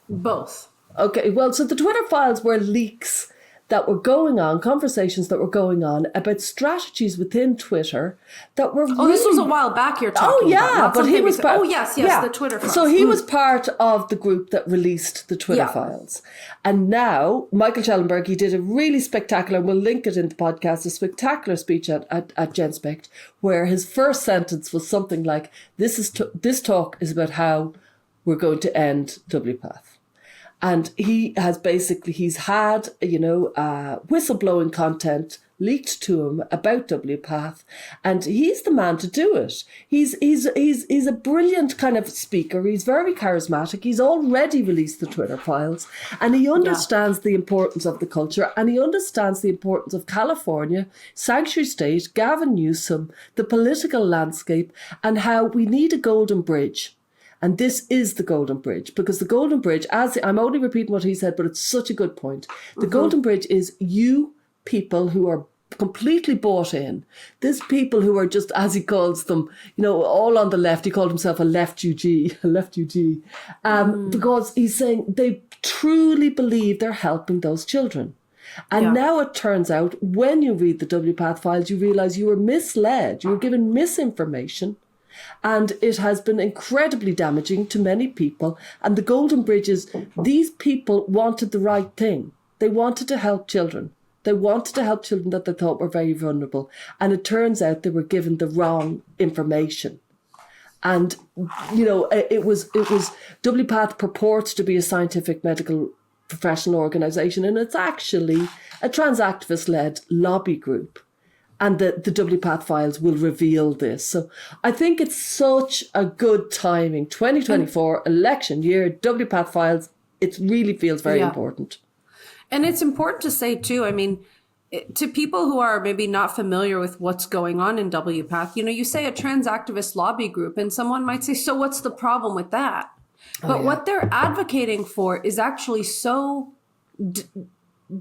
Both. Okay, well, so the Twitter files were leaks that were going on, conversations that were going on about strategies within Twitter that were Oh, this was a while back you're talking about. yeah, but he was part... Oh, yes, the Twitter files. So he was part of the group that released the Twitter files. And now, Michael Shellenberger, he did a really spectacular, and we'll link it in the podcast, a spectacular speech at GenSpect, where his first sentence was something like, this talk is about how we're going to end WPATH. And he's had, whistleblowing content leaked to him about WPATH, and he's the man to do it. He's a brilliant kind of speaker. He's very charismatic. He's already released the Twitter files, and he understands the importance of the culture, and he understands the importance of California, Sanctuary State, Gavin Newsom, the political landscape, and how we need a golden bridge. And this is the Golden Bridge, because the Golden Bridge, I'm only repeating what he said, but it's such a good point. The Golden Bridge is you people who are completely bought in. These people who are just, as he calls them, all on the left. He called himself a left UG, because he's saying they truly believe they're helping those children. And now it turns out, when you read the WPATH files, you realise you were misled. You were given misinformation. And it has been incredibly damaging to many people. And the Golden Bridge is, these people wanted the right thing. They wanted to help children. They wanted to help children that they thought were very vulnerable. And it turns out they were given the wrong information. And, it was WPATH purports to be a scientific medical professional organisation, and it's actually a trans activist-led lobby group. And the WPATH files will reveal this. So I think it's such a good timing. 2024 election year, WPATH files, it really feels very important. And it's important to say, too, to people who are maybe not familiar with what's going on in WPATH, you say a trans activist lobby group, and someone might say, so what's the problem with that? But what they're advocating for is actually so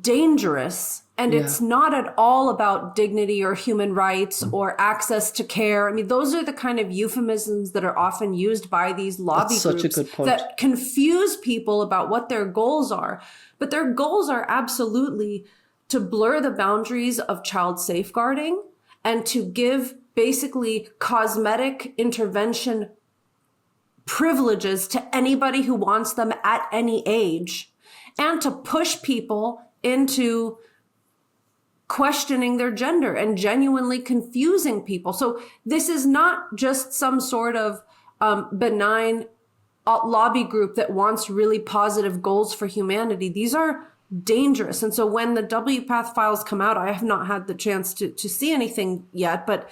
dangerous. And it's not at all about dignity or human rights or access to care. Those are the kind of euphemisms that are often used by these lobby groups that confuse people about what their goals are. But their goals are absolutely to blur the boundaries of child safeguarding and to give basically cosmetic intervention privileges to anybody who wants them at any age, and to push people into questioning their gender and genuinely confusing people. So this is not just some sort of benign lobby group that wants really positive goals for humanity. These are dangerous. And so when the WPATH files come out, I have not had the chance to see anything yet, but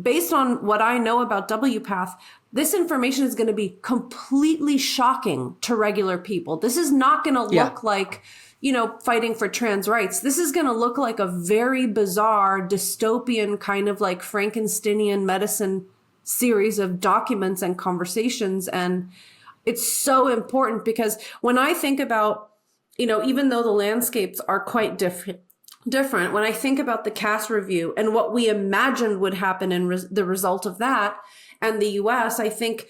based on what I know about WPATH, this information is going to be completely shocking to regular people. This is not going to look like, fighting for trans rights. This is going to look like a very bizarre, dystopian kind of like Frankensteinian medicine series of documents and conversations. And it's so important because when I think about, even though the landscapes are quite different, when I think about the Cass review and what we imagined would happen in the result of that and the US, I think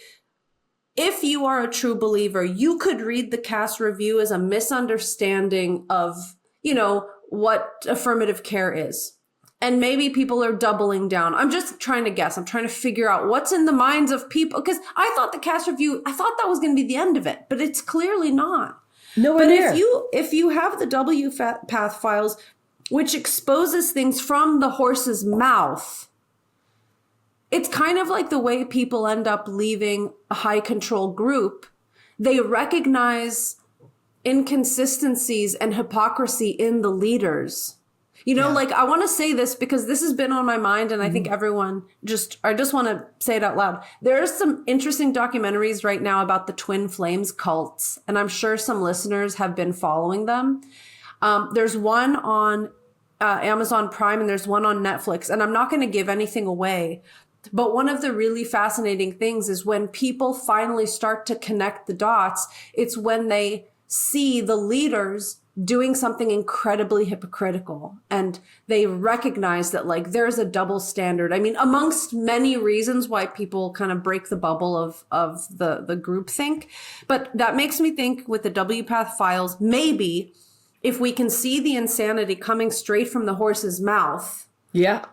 if you are a true believer, you could read the Cass review as a misunderstanding of, what affirmative care is. And maybe people are doubling down. I'm just trying to guess. I'm trying to figure out what's in the minds of people. Because I thought the Cass review, I thought that was going to be the end of it, but it's clearly not. Nowhere near. If you have the WPATH files, which exposes things from the horse's mouth, it's kind of like the way people end up leaving a high control group. They recognize inconsistencies and hypocrisy in the leaders. I want to say this because this has been on my mind, and I think everyone I just want to say it out loud. There are some interesting documentaries right now about the Twin Flames cults, and I'm sure some listeners have been following them. There's one on Amazon Prime and there's one on Netflix, and I'm not going to give anything away. But one of the really fascinating things is when people finally start to connect the dots, it's when they see the leaders doing something incredibly hypocritical and they recognize that there's a double standard. Amongst many reasons why people kind of break the bubble of the groupthink. But that makes me think with the WPATH files, maybe if we can see the insanity coming straight from the horse's mouth, Yeah.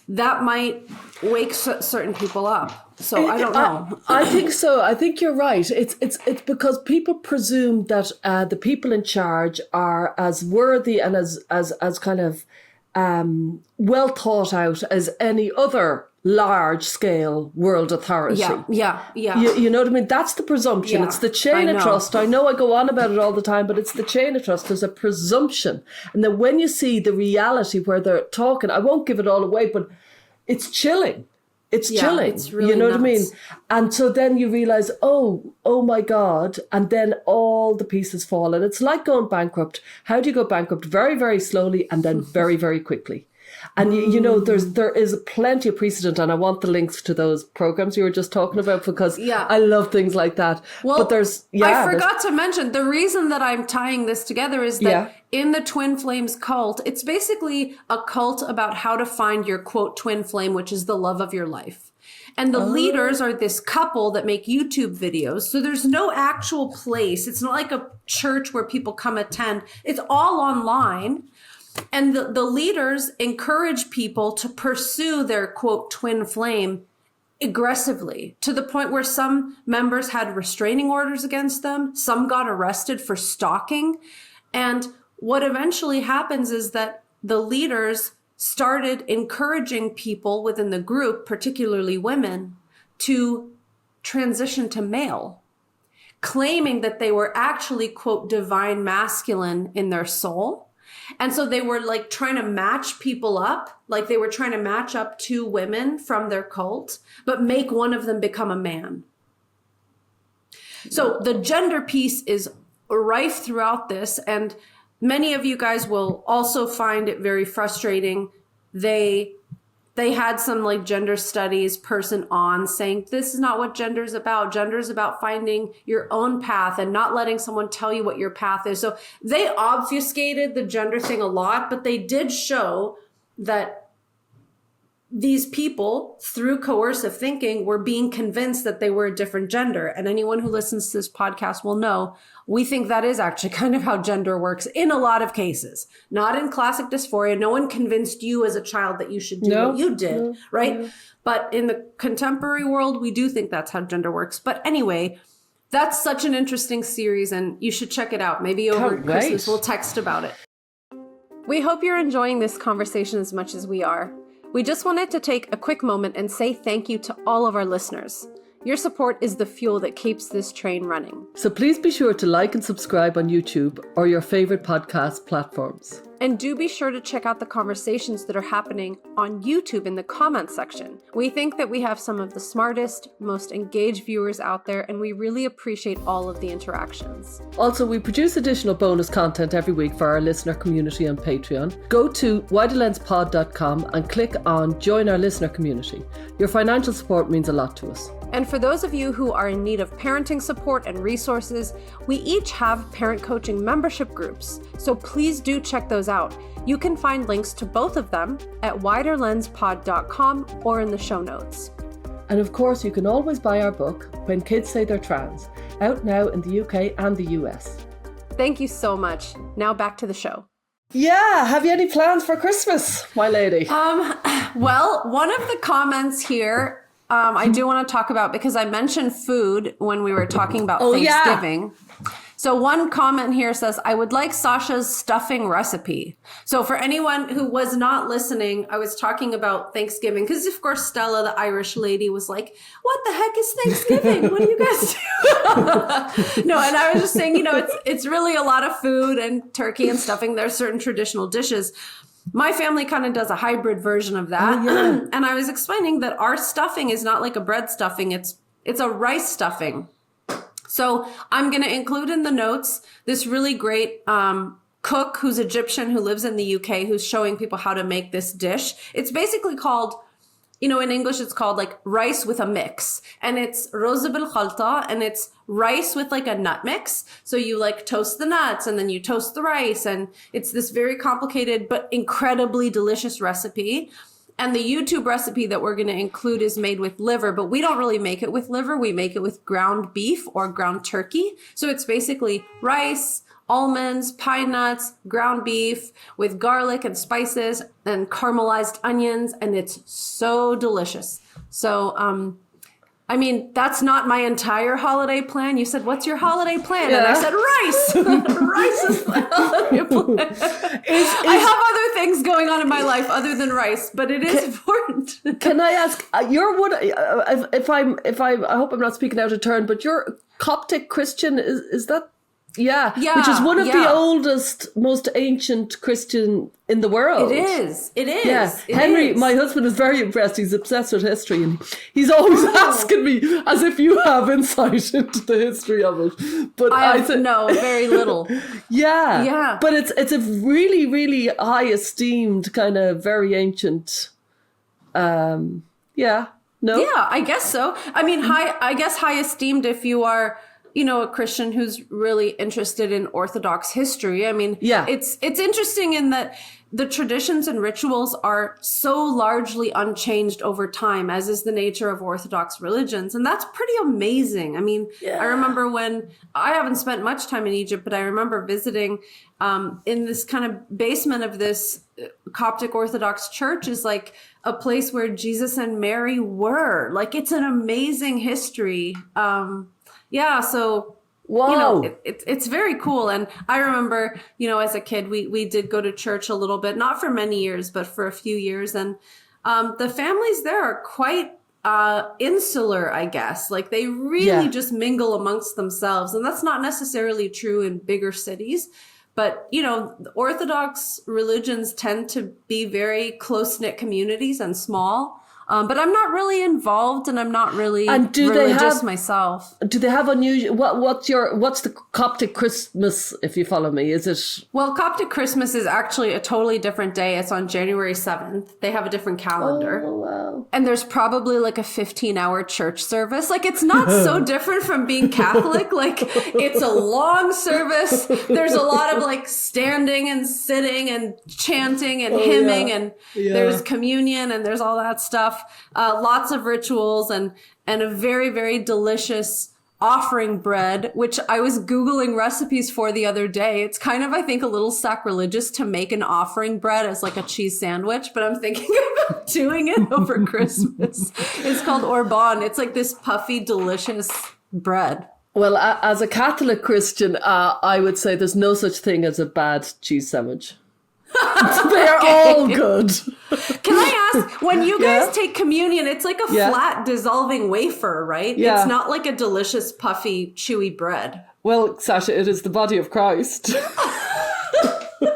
that might wake certain people up. So I don't know. I think so. I think you're right. It's because people presume that the people in charge are as worthy and as kind of well thought out as any other large scale world authority. Yeah. You know what I mean? That's the presumption. Yeah, It's the chain of trust. I know I go on about it all the time, but it's the chain of trust. There's a presumption. And then when you see the reality where they're talking, I won't give it all away, but it's chilling. It's chilling. It's really you know what I mean? nuts. And so then you realize, oh my God. And then all the pieces fall. And it's like going bankrupt. How do you go bankrupt? Very, very slowly and then very, very quickly. And you know, there is plenty of precedent, and I want the links to those programs you were just talking about because I love things like that. Well, but I forgot to mention the reason that I'm tying this together is that in the Twin Flames cult, it's basically a cult about how to find your quote twin flame, which is the love of your life. And the leaders are this couple that make YouTube videos. So there's no actual place. It's not like a church where people come attend. It's all online. And the leaders encourage people to pursue their, quote, twin flame aggressively to the point where some members had restraining orders against them. Some got arrested for stalking. And what eventually happens is that the leaders started encouraging people within the group, particularly women, to transition to male, claiming that they were actually, quote, divine masculine in their soul. And so they were like trying to match people up, like they were trying to match up two women from their cult, but make one of them become a man. So the gender piece is rife throughout this. And many of you guys will also find it very frustrating. They had some like gender studies person on saying, this is not what gender is about. Gender is about finding your own path and not letting someone tell you what your path is. So they obfuscated the gender thing a lot, but they did show that these people, through coercive thinking, were being convinced that they were a different gender. And anyone who listens to this podcast will know we think that is actually kind of how gender works in a lot of cases. Not in classic dysphoria. No one convinced you as a child that you should do what you did, right? No. But in the contemporary world, we do think that's how gender works. But anyway, that's such an interesting series, and you should check it out. Maybe over Christmas we'll text about it. We hope you're enjoying this conversation as much as we are. We just wanted to take a quick moment and say thank you to all of our listeners. Your support is the fuel that keeps this train running. So please be sure to like and subscribe on YouTube or your favorite podcast platforms. And do be sure to check out the conversations that are happening on YouTube in the comments section. We think that we have some of the smartest, most engaged viewers out there, and we really appreciate all of the interactions. Also, we produce additional bonus content every week for our listener community on Patreon. Go to widerlenspod.com and click on Join Our Listener Community. Your financial support means a lot to us. And for those of you who are in need of parenting support and resources, we each have parent coaching membership groups, so please do check those out. You can find links to both of them at widerlenspod.com or in the show notes. And of course, you can always buy our book, When Kids Say They're Trans, out now in the UK and the US. Thank you so much. Now back to the show. Yeah, have you any plans for Christmas, my lady? Well, one of the comments here I do want to talk about, because I mentioned food when we were talking about Thanksgiving. Yeah. So one comment here says, I would like Sasha's stuffing recipe. So for anyone who was not listening, I was talking about Thanksgiving because, of course, Stella, the Irish lady, was like, what the heck is Thanksgiving? What do you guys do? No, and I was just saying, you know, it's really a lot of food and turkey and stuffing. There are certain traditional dishes. My family kind of does a hybrid version of that. Oh, yeah. And I was explaining that our stuffing is not like a bread stuffing. It's a rice stuffing. So I'm going to include in the notes this really great cook who's Egyptian, who lives in the UK, who's showing people how to make this dish. It's basically called, you know, in English, it's called like rice with a mix. And it's roza bil khalta, and it's rice with like a nut mix. So you like toast the nuts and then you toast the rice. And it's this very complicated but incredibly delicious recipe. And the YouTube recipe that we're going to include is made with liver, but we don't really make it with liver. We make it with ground beef or ground turkey. So it's basically rice, almonds, pine nuts, ground beef with garlic and spices and caramelized onions. And it's so delicious. So, I mean, that's not my entire holiday plan. You said, what's your holiday plan? Yeah. And I said, rice. Rice is my holiday plan. I have other things going on in my life other than rice, but it is important. Can I ask, you're one, I hope I'm not speaking out of turn, but you're Coptic Christian, is that? Yeah, which is one of the oldest, most ancient Christian in the world. It is. Yeah, Henry, my husband, is very impressed. He's obsessed with history, and he's always asking me as if you have insight into the history of it. But I said no, very little. Yeah. But it's a really, really high esteemed kind of very ancient. No. Yeah, I guess so. I mean, high esteemed if you are, a Christian who's really interested in Orthodox history. I mean, it's interesting in that the traditions and rituals are so largely unchanged over time, as is the nature of Orthodox religions. And that's pretty amazing. I mean, I remember when I haven't spent much time in Egypt, but I remember visiting in this kind of basement of this Coptic Orthodox church is like a place where Jesus and Mary were. Like, it's an amazing history. So, wow. It's very cool. And I remember, as a kid, we did go to church a little bit, not for many years, but for a few years. And the families there are quite insular, I guess. Like, they really just mingle amongst themselves. And that's not necessarily true in bigger cities. But, the Orthodox religions tend to be very close-knit communities and small. But I'm not really involved, and I'm not really religious myself. Do they have unusual? What's the Coptic Christmas? If you follow me, is it? Well, Coptic Christmas is actually a totally different day. It's on January 7th. They have a different calendar. Oh, wow. And there's probably like a 15-hour church service. Like, it's not so different from being Catholic. Like, it's a long service. There's a lot of like standing and sitting and chanting and hymning, and there's communion and there's all that stuff. Lots of rituals and a very, very delicious offering bread, which I was Googling recipes for the other day. It's kind of, I think, a little sacrilegious to make an offering bread as like a cheese sandwich, but I'm thinking about doing it over Christmas. It's called Orban. It's like this puffy, delicious bread. Well, as a Catholic Christian, I would say there's no such thing as a bad cheese sandwich. They're all good. Can I ask, when you guys take communion, it's like a flat dissolving wafer, right? Yeah. It's not like a delicious, puffy, chewy bread. Well, Sasha, it is the body of Christ.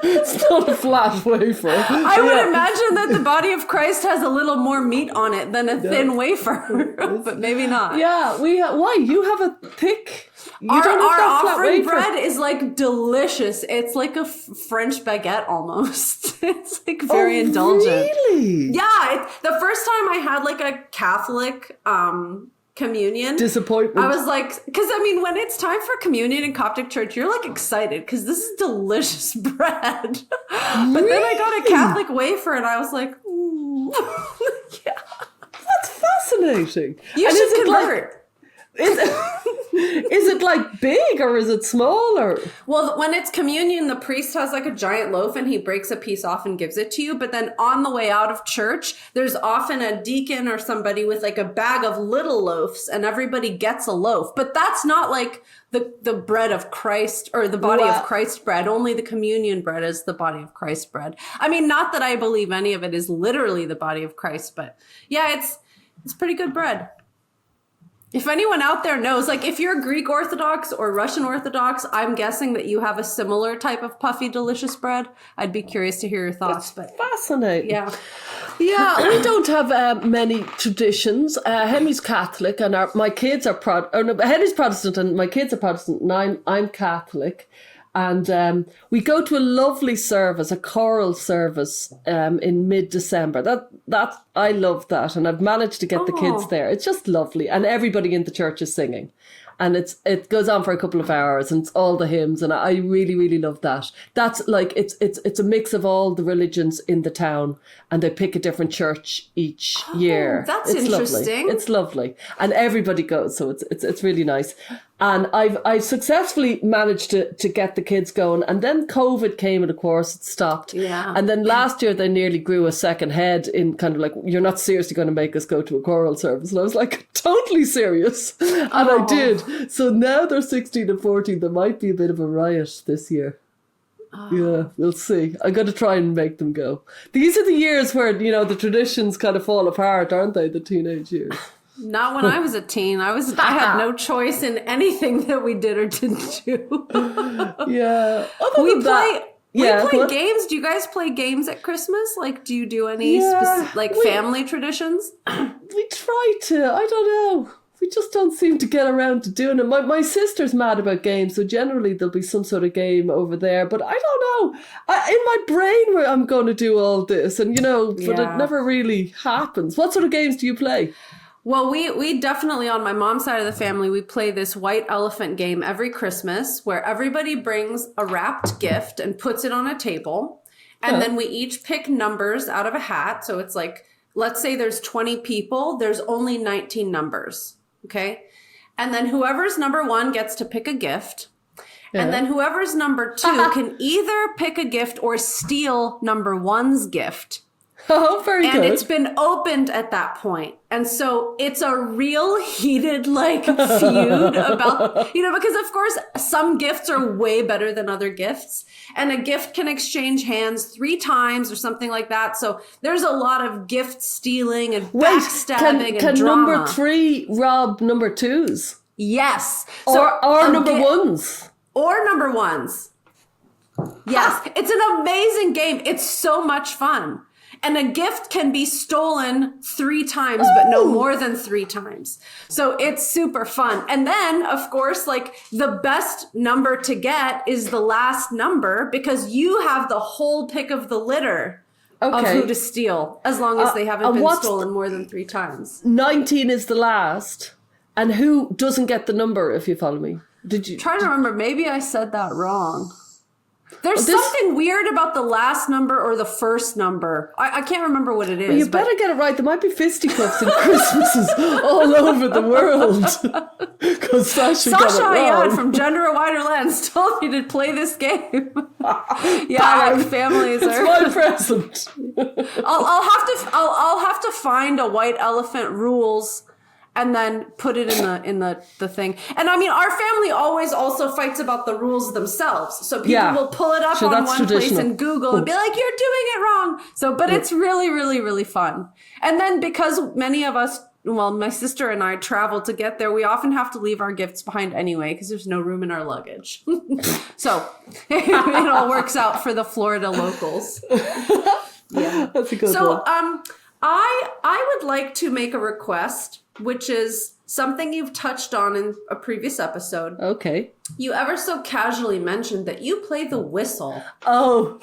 It's not a flat wafer. I would imagine that the body of Christ has a little more meat on it than a thin wafer, but maybe not. Yeah, why? You have a thick... Our offering bread is like delicious. It's like a French baguette almost. It's like very indulgent. Really? Yeah. The first time I had like a Catholic communion, disappointment. I was like, because I mean, when it's time for communion in Coptic church, you're like excited because this is delicious bread. But then I got a Catholic wafer and I was like, ooh. Yeah. That's fascinating. You should convert. Is it like big or is it small? Or? Well, when it's communion, the priest has like a giant loaf and he breaks a piece off and gives it to you. But then on the way out of church, there's often a deacon or somebody with like a bag of little loaves and everybody gets a loaf. But that's not like the bread of Christ or the body of Christ bread. Only the communion bread is the body of Christ bread. I mean, not that I believe any of it is literally the body of Christ, but yeah, it's pretty good bread. If anyone out there knows, like if you're Greek Orthodox or Russian Orthodox, I'm guessing that you have a similar type of puffy, delicious bread. I'd be curious to hear your thoughts. That's fascinating. Yeah. Yeah, we don't have many traditions. Henry's Catholic and my kids are Henry's Protestant and my kids are Protestant and I'm Catholic. And we go to a lovely service, a choral service in mid-December. That I love that. And I've managed to get the kids there. It's just lovely. And everybody in the church is singing. And it goes on for a couple of hours, and it's all the hymns, and I really, really love that. That's like it's a mix of all the religions in the town, and they pick a different church each year. That's it's interesting. Lovely. It's lovely, and everybody goes, so it's really nice. And I've successfully managed to get the kids going, and then COVID came, and of course it stopped. Yeah. And then last year they nearly grew a second head in kind of like, you're not seriously going to make us go to a choral service. And I was like, totally serious, and I did. So now they're 16 and 14. There might be a bit of a riot this year. Yeah, we'll see. I'm going to try and make them go. These are the years where, the traditions kind of fall apart, aren't they? The teenage years. Not when I was a teen. I had no choice in anything that we did or didn't do. Yeah. We play games. Do you guys play games at Christmas? Like, do you do any family traditions? We try to. I don't know. We just don't seem to get around to doing it. My sister's mad about games, so generally there'll be some sort of game over there. But I don't know. In my brain, where I'm going to do all this, and but it never really happens. What sort of games do you play? Well, we definitely, on my mom's side of the family, we play this white elephant game every Christmas where everybody brings a wrapped gift and puts it on a table. And then we each pick numbers out of a hat. So it's like, let's say there's 20 people, there's only 19 numbers. Okay. And then whoever's number 1 gets to pick a gift. Yeah. And then whoever's number 2 can either pick a gift or steal number 1's gift. Oh, very good. And it's been opened at that point. And so it's a real heated feud about, because of course some gifts are way better than other gifts, and a gift can exchange hands 3 times or something like that. So there's a lot of gift stealing and backstabbing and drama. Can number 3 rob number 2's? Yes. Or number 1's. Or number 1's. Yes. It's an amazing game. It's so much fun. And a gift can be stolen 3 times, but no more than 3 times. So it's super fun. And then, of course, the best number to get is the last number, because you have the whole pick of the litter of who to steal, as long as they haven't been stolen more than 3 times. 19 is the last. And who doesn't get the number, if you follow me? Did you? Trying to remember. Maybe I said that wrong. There's something weird about the last number or the first number. I can't remember what it is. Well, you better get it right. There might be fisticuffs and Christmases all over the world. Because Sasha got it wrong. from Gender a Wider Lens told me to play this game. Yeah, families are. It's my present. I'll have to find a white elephant rules and then put it in the thing. And I mean, our family always also fights about the rules themselves. So people will pull it up on one place in Google and be like, you're doing it wrong. So, but it's really, really, really fun. And then because many of us, well, my sister and I travel to get there, we often have to leave our gifts behind anyway, because there's no room in our luggage. So it all works out for the Florida locals. Yeah. That's a good one. I would like to make a request, which is something you've touched on in a previous episode. Okay. You ever so casually mentioned that you play the whistle. Oh.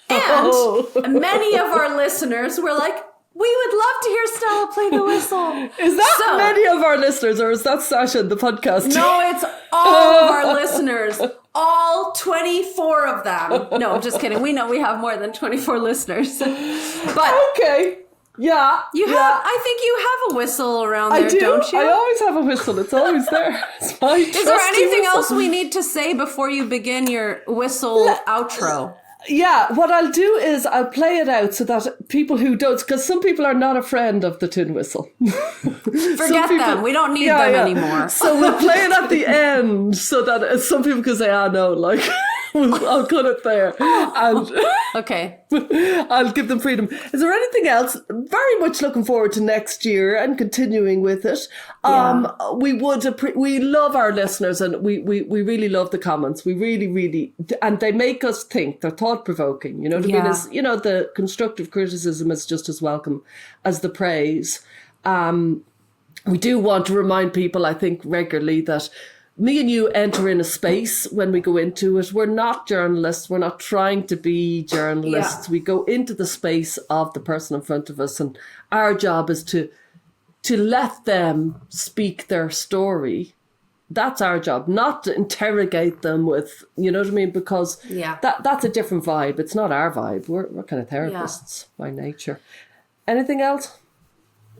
And many of our listeners were like, we would love to hear Stella play the whistle. Is that many of our listeners, or is that Sasha in the podcast? No, it's all of our listeners. All 24 of them. No, I'm just kidding. We know we have more than 24 listeners. But okay. Yeah. I think you have a whistle around there, don't you? I always have a whistle. It's always there. It's my Is there anything else we need to say before you begin your whistle outro? Yeah, what I'll do is I'll play it out so that people who don't, because some people are not a friend of the tin whistle. Forget them. We don't need them anymore. So we'll play it at the end so that some people can say, no, I'll cut it there. And okay. I'll give them freedom. Is there anything else? Very much looking forward to next year and continuing with it. We love our listeners, and we really love the comments. We really, really, and they make us think. They're thought-provoking. You know what I mean? The constructive criticism is just as welcome as the praise. We do want to remind people, I think, regularly that me and you enter in a space when we go into it. We're not journalists. We're not trying to be journalists. We go into the space of the person in front of us, and our job is to let them speak their story That's our job, not to interrogate them with, you know what I mean? Because that's a different vibe. It's not our vibe. We're kind of therapists by nature. Anything else?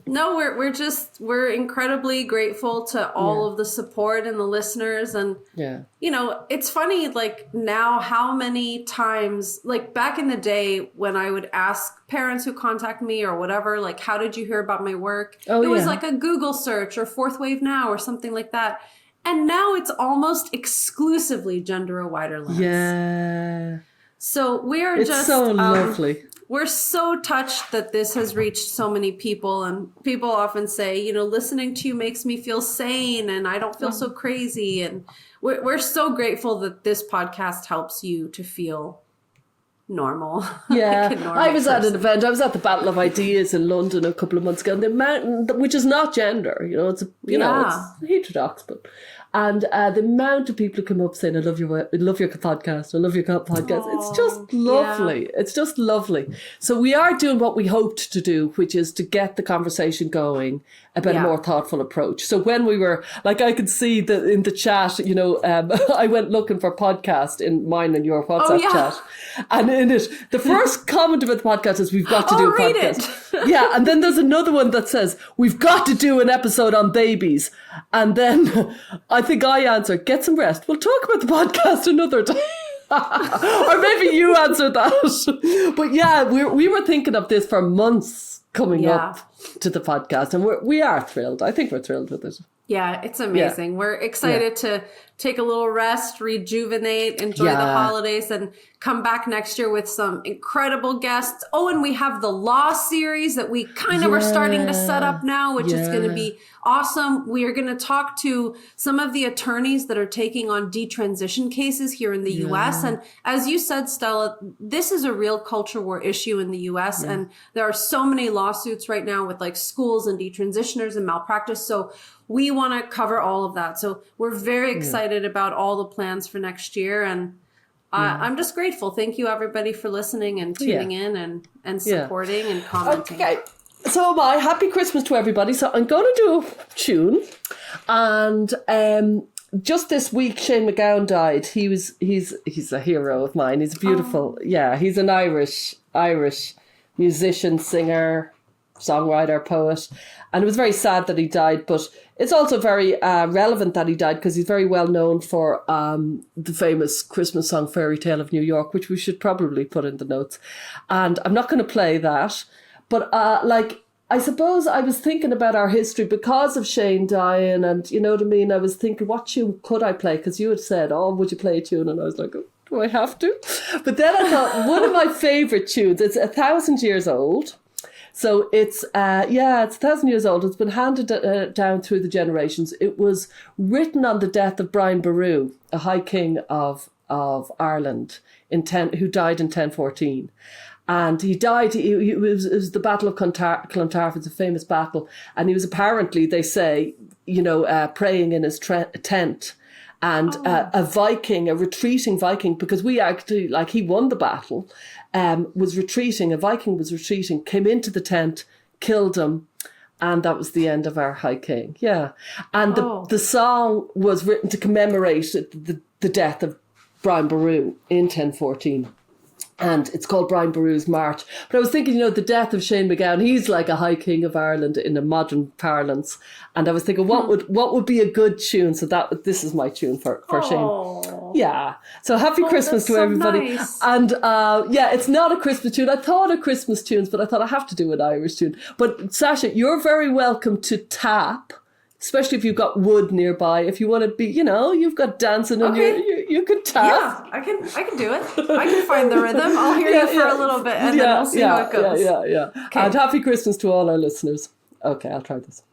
No, we're incredibly grateful to all of the support and the listeners. And, you know, it's funny, like now how many times, like back in the day when I would ask parents who contact me or whatever, like, how did you hear about my work? It was like a Google search or Fourth Wave Now or something like that. And now it's almost exclusively Gender a Wider Lens. Yeah. So we are it's so lovely. We're so touched that this has reached so many people, and people often say, you know, listening to you makes me feel sane and I don't feel so crazy. And we're so grateful that this podcast helps you to feel normal. Yeah. like I was at an event. I was at the Battle of Ideas in London a couple of months ago. And the mountain, which is not gender, you know, it's it's heterodox, but and the amount of people who come up saying, I love your podcast. I love your podcast. Aww, it's just lovely. It's just lovely. So we are doing what we hoped to do, which is to get the conversation going about a more thoughtful approach. So when we were, like, I could see that in the chat, you know, I went looking for podcast in mine and your WhatsApp chat. And in it, the first comment about the podcast is, we've got to do a podcast. Yeah. And then there's another one that says, we've got to do an episode on babies. And then I think I answered, get some rest. We'll talk about the podcast another time. Or maybe you answered that. But yeah, we were thinking of this for months coming up to the podcast. And we are thrilled. I think we're thrilled with it. Yeah, it's amazing. Yeah. We're excited to take a little rest, rejuvenate, enjoy the holidays, and come back next year with some incredible guests. Oh, and we have the law series that we kind of are starting to set up now, which is going to be awesome. We are going to talk to some of the attorneys that are taking on detransition cases here in the U.S. And as you said, Stella, this is a real culture war issue in the U.S. And there are so many lawsuits right now with like schools and detransitioners and malpractice. So we want to cover all of that. So we're very excited about all the plans for next year. And I'm just grateful. Thank you, everybody, for listening and tuning in and supporting and commenting. Okay. So am I. Happy Christmas to everybody. So I'm going to do a tune. And just this week, Shane MacGowan died. He's a hero of mine. He's beautiful. He's an Irish musician, singer, songwriter, poet. And it was very sad that he died, but it's also very relevant that he died because he's very well known for the famous Christmas song Fairy Tale of New York, which we should probably put in the notes. And I'm not going to play that, but I suppose I was thinking about our history because of Shane dying, and you know what I mean? I was thinking, what tune could I play? Because you had said, oh, would you play a tune? And I was like, oh, do I have to? But then I thought, one of my favourite tunes, it's 1,000 years old. So it's 1,000 years old. It's been handed down through the generations. It was written on the death of Brian Boru, a High King of Ireland, who died in 1014. And he died, it was the Battle of Clontarf. It's a famous battle. And he was apparently, they say, praying in his tent. And a retreating Viking, because we actually, he won the battle, was retreating. A Viking was retreating, came into the tent, killed him, and that was the end of our High King. Yeah. And the song was written to commemorate the death of Brian Boru in 1014. And it's called Brian Boru's March. But I was thinking, the death of Shane MacGowan, he's like a High King of Ireland in a modern parlance. And I was thinking, what would be a good tune? So this is my tune for Shane. Yeah. So happy Christmas to everybody. Nice. And it's not a Christmas tune. I thought of Christmas tunes, but I thought I have to do an Irish tune. But Sasha, you're very welcome to tap. Especially if you've got wood nearby. If you want to be, you've got dancing and you can tap. Yeah, I can do it. I can find the rhythm. I'll hear you for a little bit and then we'll see how it goes. Yeah. Okay. And happy Christmas to all our listeners. Okay, I'll try this.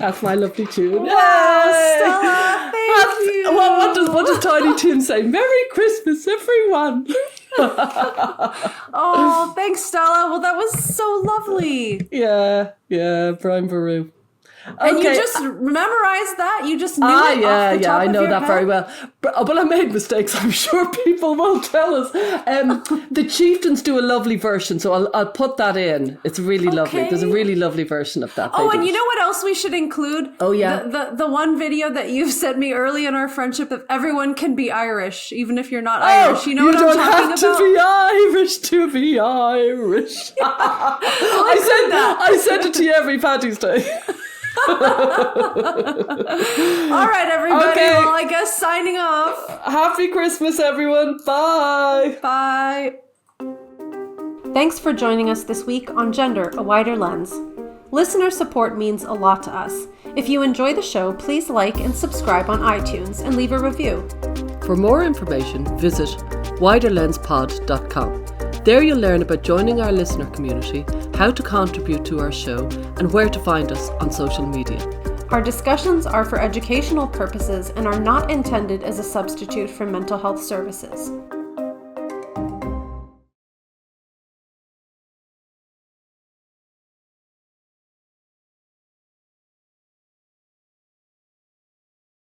That's my lovely tune. Wow, Yay! Stella, thank you. What does Tiny Tim say? Merry Christmas, everyone. Oh, thanks, Stella. Well, that was so lovely. Yeah, Brian Baru. Okay. And you just memorized that? You just knew it off the top I of know your that head? very well. But I made mistakes. I'm sure people will tell us. The Chieftains do a lovely version, so I'll put that in. It's really lovely. There's a really lovely version of that. Oh, and you know what else we should include? Oh, yeah. The one video that you've sent me early in our friendship that everyone can be Irish, even if you're not Irish. You know what I'm talking about? You don't have to be Irish to be Irish. I sent it to you every Paddy's Day. All right, everybody. Okay. Well, I guess signing off. Happy Christmas, everyone. Bye. Bye. Thanks for joining us this week on Gender, A Wider Lens. Listener support means a lot to us. If you enjoy the show, please like and subscribe on iTunes and leave a review. For more information, visit widerlenspod.com. There you'll learn about joining our listener community, how to contribute to our show, and where to find us on social media. Our discussions are for educational purposes and are not intended as a substitute for mental health services.